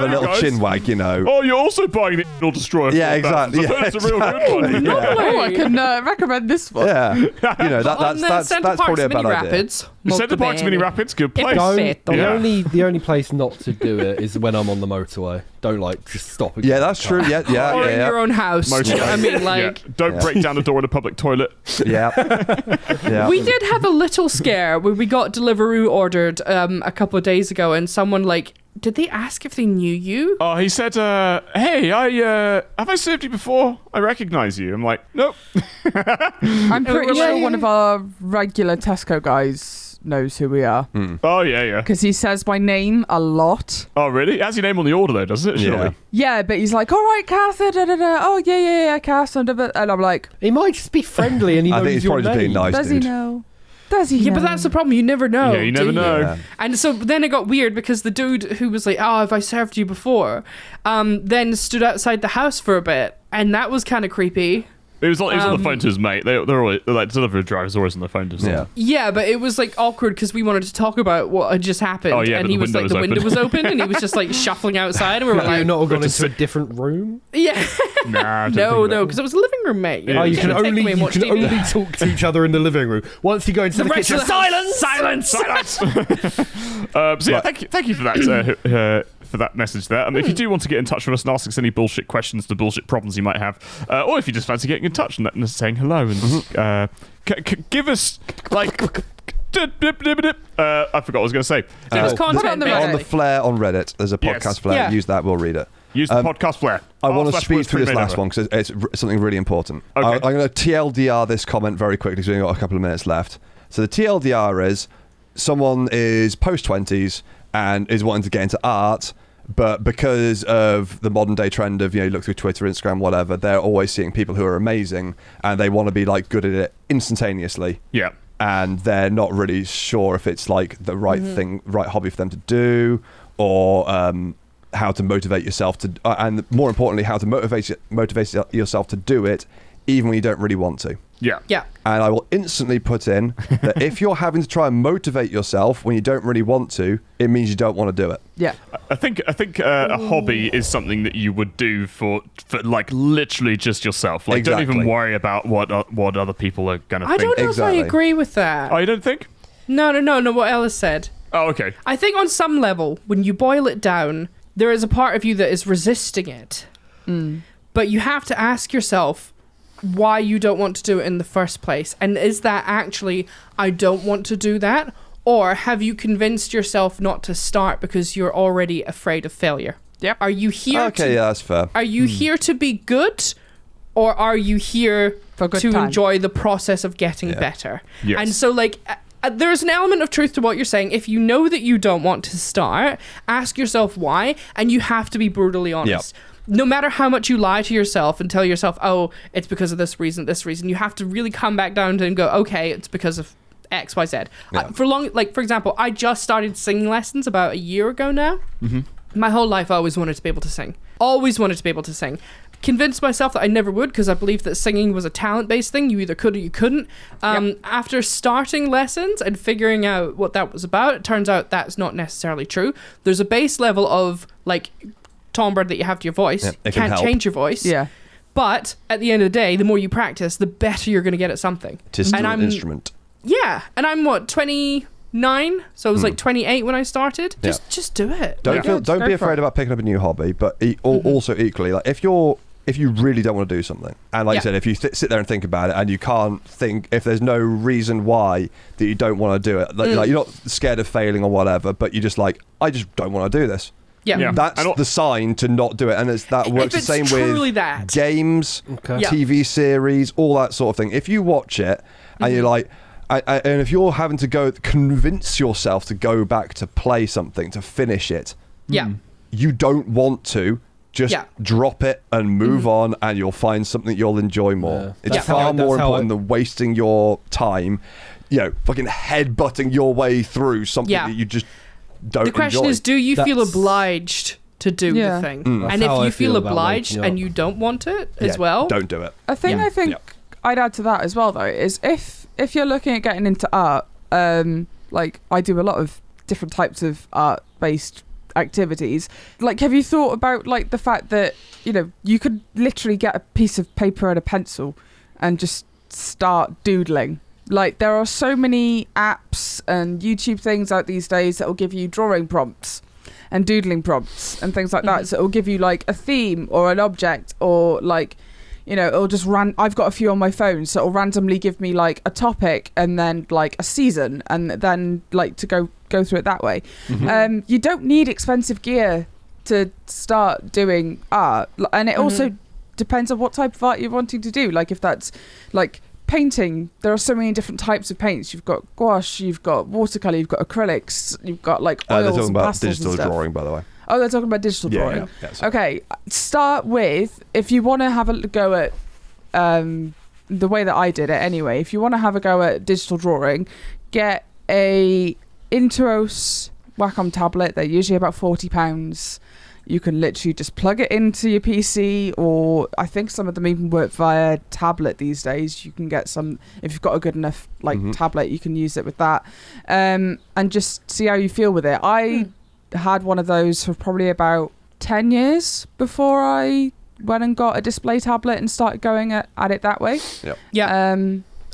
little chin wag, you know. Oh, you're also buying the Anal Destroyer. Yeah, exactly. Yeah, that's a real good one. Yeah. Oh, I can recommend this one. Yeah, you know that's probably a bad idea. Rapids. Centre Parks Mini Rapids, good place. The only place not to do it is when I'm on the motorway. Don't just stop. Yeah, that's true. Yeah. Or in your own house. Motorway. I mean, like, don't break down the door in a public toilet. Yeah. We did have a little scare where we got Deliveroo ordered a couple of days ago, and someone did they ask if they knew you? Oh, he said, "Hey, have I served you before? I recognise you." I'm like, "Nope." I'm pretty sure one of our regular Tesco guys knows who we are. Oh yeah. Because he says my name a lot. Oh really? It has your name on the order though, doesn't it? Surely. Yeah, but he's like, "All right, Cath, oh yeah, Cath," and I'm like, he might just be friendly and he knows I think he's your probably just being name. nice. does he know? Does he? Yeah, know? but that's the problem. You never know. Yeah, you never know. Yeah. And so then it got weird because the dude who was like, "Oh, have I served you before?" Then stood outside the house for a bit, and that was kind of creepy. He was on the phone to his mate. They're always like delivery drivers always on the phone to someone. Yeah, but it was like awkward because we wanted to talk about what had just happened. Oh, yeah, and but he the was like, the window window was was open, and he was just like shuffling outside, and we were Have you like, not all gone into a different room? yeah, Nah, no, because it was a living room, mate. Yeah. You can take only away and watch TV. talk to each other in the living room. Once you go into the rest kitchen, of the house- silence. So yeah, thank you for that. For that message there. If you do want to get in touch with us and ask us any bullshit questions, the bullshit problems you might have, or if you just fancy getting in touch and letting us saying hello and give us like I forgot what I was going to say. It was content. Put it on the basically. On the Flare on Reddit, there's a podcast Yes. Flare. Yeah. Use that, we'll read it. Use the podcast Flare. I want to speed Worst through this Premade last Ever. one because it's something really important. Okay. I'm going to TLDR this comment very quickly because we've only got a couple of minutes left. So the TLDR is someone is post-20s and is wanting to get into art, but because of the modern day trend of, you look through Twitter, Instagram, whatever, they're always seeing people who are amazing and they want to be like good at it instantaneously. Yeah. And they're not really sure if it's like the right thing, right hobby for them to do, or how to motivate yourself to, and more importantly, how to motivate yourself to do it even when you don't really want to. Yeah. Yeah. And I will instantly put in that if you're having to try and motivate yourself when you don't really want to, it means you don't want to do it. Yeah. I think a hobby is something that you would do for like literally just yourself. Like, don't even worry about what other people are going to think. I don't know Exactly. if I agree with that. Oh, you don't think? No, what Ellis said. Oh, okay. I think on some level, when you boil it down, there is a part of you that is resisting it. But you have to ask yourself why you don't want to do it in the first place. And is that actually, I don't want to do that? Or have you convinced yourself not to start because you're already afraid of failure? Yep. Are you here Okay, yeah, that's fair. Are you here to be good? Or are you here For good to time. enjoy the process of getting Yeah. better? Yes. And so, like, there's an element of truth to what you're saying. If you know that you don't want to start, ask yourself why, and you have to be brutally honest. No matter how much you lie to yourself and tell yourself, oh, it's because of this reason, you have to really come back down to and go, okay, it's because of X, Y, Z. Yeah. For example, I just started singing lessons about a year ago now. My whole life, I always wanted to be able to sing. Always wanted to be able to sing. Convinced myself that I never would because I believed that singing was a talent-based thing. You either could or you couldn't. After starting lessons and figuring out what that was about, it turns out that's not necessarily true. There's a base level of, like, timbre that you have to your voice. Yeah, You it can can't help. change your voice. Yeah. But at the end of the day, the more you practice, the better you're going to get at something. It is still And an I'm- instrument. Yeah. And I'm, 29? So I was like 28 when I started. Yeah. Just do it. Don't Go be for afraid it. about picking up a new hobby, but also equally, like if you really don't want to do something, and like you said, if you sit there and think about it, and you can't think if there's no reason why that you don't want to do it, like you're not scared of failing or whatever, but you're just like, I just don't want to do this. Yeah. Yeah. That's And the sign to not do it, and that works the it's same truly with that. games, Okay. Yeah. TV series, all that sort of thing. If you watch it and you're like, and if you're having to go convince yourself to go back to play something to finish it, Yeah. you don't want to. Just drop it and move on, and you'll find something you'll enjoy more. Yeah. It's That's far how more I- important than wasting your time, fucking headbutting your way through something Yeah. that you just don't The question enjoy. is, do you feel That's- obliged to do Yeah. the thing? That's And if how I you feel feel about obliged waking and up. you don't want it Yeah, as well, don't do it. A thing Yeah. I think I'd add to that as well, though, is if you're looking at getting into art, like I do a lot of different types of art-based activities. Like, have you thought about like the fact that you could literally get a piece of paper and a pencil and just start doodling? Like, there are so many apps and YouTube things out these days that will give you drawing prompts and doodling prompts and things like that. So it will give you like a theme or an object, or like, it'll just I've got a few on my phone, so it'll randomly give me like a topic and then like a season, and then like to go through it that way. You don't need expensive gear to start doing art, and it also depends on what type of art you're wanting to do. Like, if that's like painting, there are so many different types of paints. You've got gouache, you've got watercolor, you've got acrylics, you've got like They're oils talking and about pastels digital and stuff. drawing, by the way. Oh, they're talking about digital drawing. So- Okay, start with, if you want to have a go at the way that I did it anyway, if you want to have a go at digital drawing, get a Intuos Wacom tablet. They're usually about £40. You can literally just plug it into your PC, or I think some of them even work via tablet these days. You can get some, if you've got a good enough tablet, you can use it with that, and just see how you feel with it. I had one of those for probably about 10 years before I went and got a display tablet and started going at it that way. Yeah.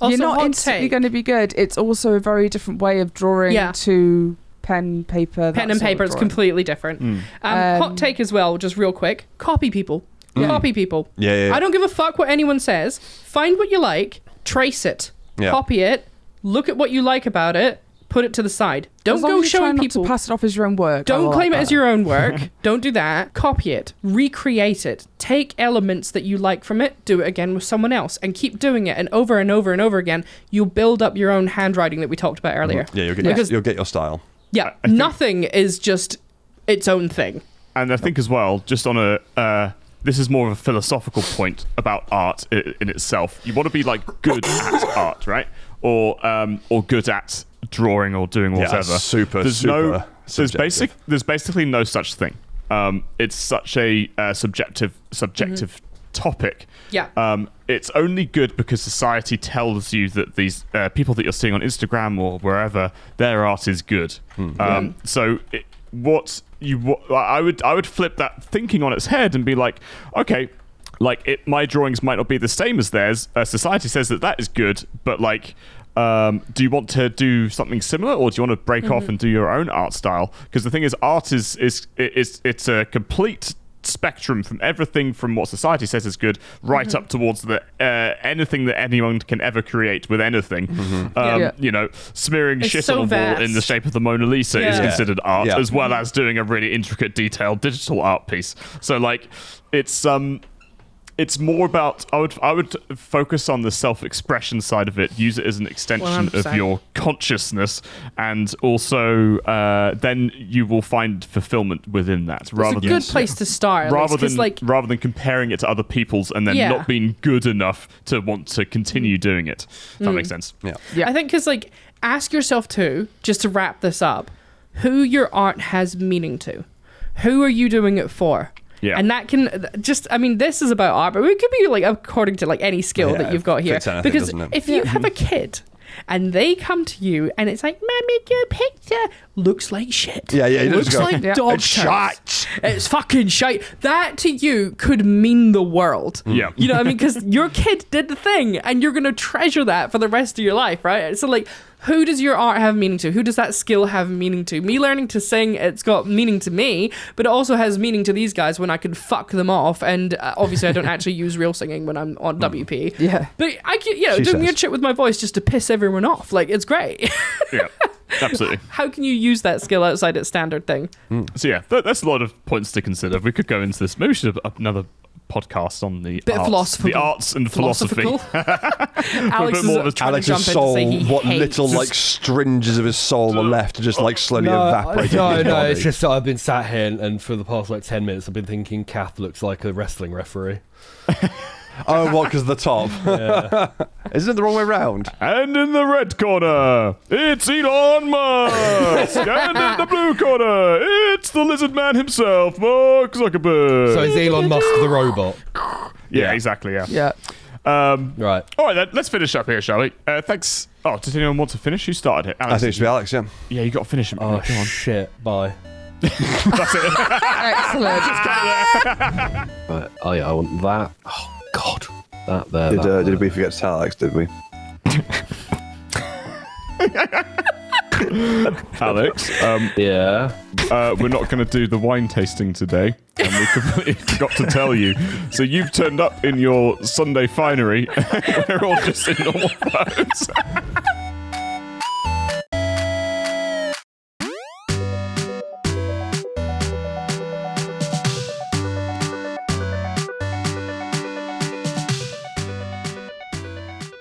Also, You're not hot instantly take. going to be good. It's also a very different way of drawing to pen, paper. Pen and paper is completely different. Hot take as well, just real quick. Copy people. Copy people. Yeah. I don't give a fuck what anyone says. Find what you like, trace it, copy it, look at what you like about it, put it to the side. Don't go showing people. To pass it off as your own work. Don't claim it as your own work. Don't do that. Copy it. Recreate it. Take elements that you like from it, do it again with someone else, and keep doing it. And over and over and over again, you'll build up your own handwriting that we talked about earlier. Yeah, you'll get your style. Yeah, nothing is just its own thing. And I think as well, just on a this is more of a philosophical point about art in itself. You want to be like good at art, right? Or good at drawing or doing whatever. There's basically no such thing. It's such a subjective topic. Yeah. It's only good because society tells you that these people that you're seeing on Instagram or wherever, their art is good. So I would flip that thinking on its head and be like, okay, like my drawings might not be the same as theirs. Society says that is good, but like, do you want to do something similar, or do you want to break off and do your own art style? Because the thing is, art is it's a complete spectrum from everything from what society says is good right up towards the anything that anyone can ever create with anything. You know, smearing shit so on a vast. wall in the shape of the Mona Lisa is Yeah. considered art, Yeah. as well as doing a really intricate, detailed digital art piece. So like, it's more about I would focus on the self-expression side of it, use it as an extension 100%. of your consciousness, and also then you will find fulfillment within that. It's a good place to start. at rather least, 'cause, than rather than comparing it to other people's and then Yeah. not being good enough to want to continue doing it. If that makes sense. Yeah. I think because like ask yourself too, just to wrap this up, who your art has meaning to. Who are you doing it for? Yeah. And that can just, I mean, this is about art, but it could be like according to like any skill that you've got here. fits anything, Because doesn't it? if you have a kid and they come to you and it's like, Mommy, your picture looks like shit. Yeah, you looks just go, like Yeah. dog It's turds. shite. It's fucking shite. That to you could mean the world. Yeah. You know what I mean? Because your kid did the thing and you're going to treasure that for the rest of your life, right? So like, who does your art have meaning to? Who does that skill have meaning to? Me learning to sing, it's got meaning to me, but it also has meaning to these guys when I can fuck them off. And obviously, I don't actually use real singing when I'm on WPE. Yeah. But I can, you know, She doing says. weird shit with my voice just to piss everyone off. Like, it's great. Yeah. Absolutely. How can you use that skill outside its standard thing? So yeah, that's a lot of points to consider. We could go into this. Maybe we should have another podcast on the Bit of arts, philosophical. the arts and philosophy. Alex is more of a- trying to Alex's jump in to soul, say he what hates. little like stringes of his soul are left to just like slowly evaporate. no, into his body. it's just that I've been sat here and for the past like 10 minutes I've been thinking Cath looks like a wrestling referee. Oh, what? Because the top. Isn't it the wrong way round? And in the red corner, it's Elon Musk. And in the blue corner, it's the lizard man himself, Mark Zuckerberg. So is Elon Musk the robot? yeah, exactly. Yeah. Yeah. Right. All right, then, let's finish up here, shall we? Thanks. Oh, does anyone want to finish? Who started it? I Alex, think it should be Alex, yeah. yeah, you got to finish it. Oh, Come on. shit. Bye. That's it. Excellent. Right. Oh, yeah, I want that. Oh, God. That there. Did we forget to tell Alex, did we? Alex, Yeah. we're not going to do the wine tasting today, and we completely forgot to tell you. So you've turned up in your Sunday finery. We're all just in normal clothes.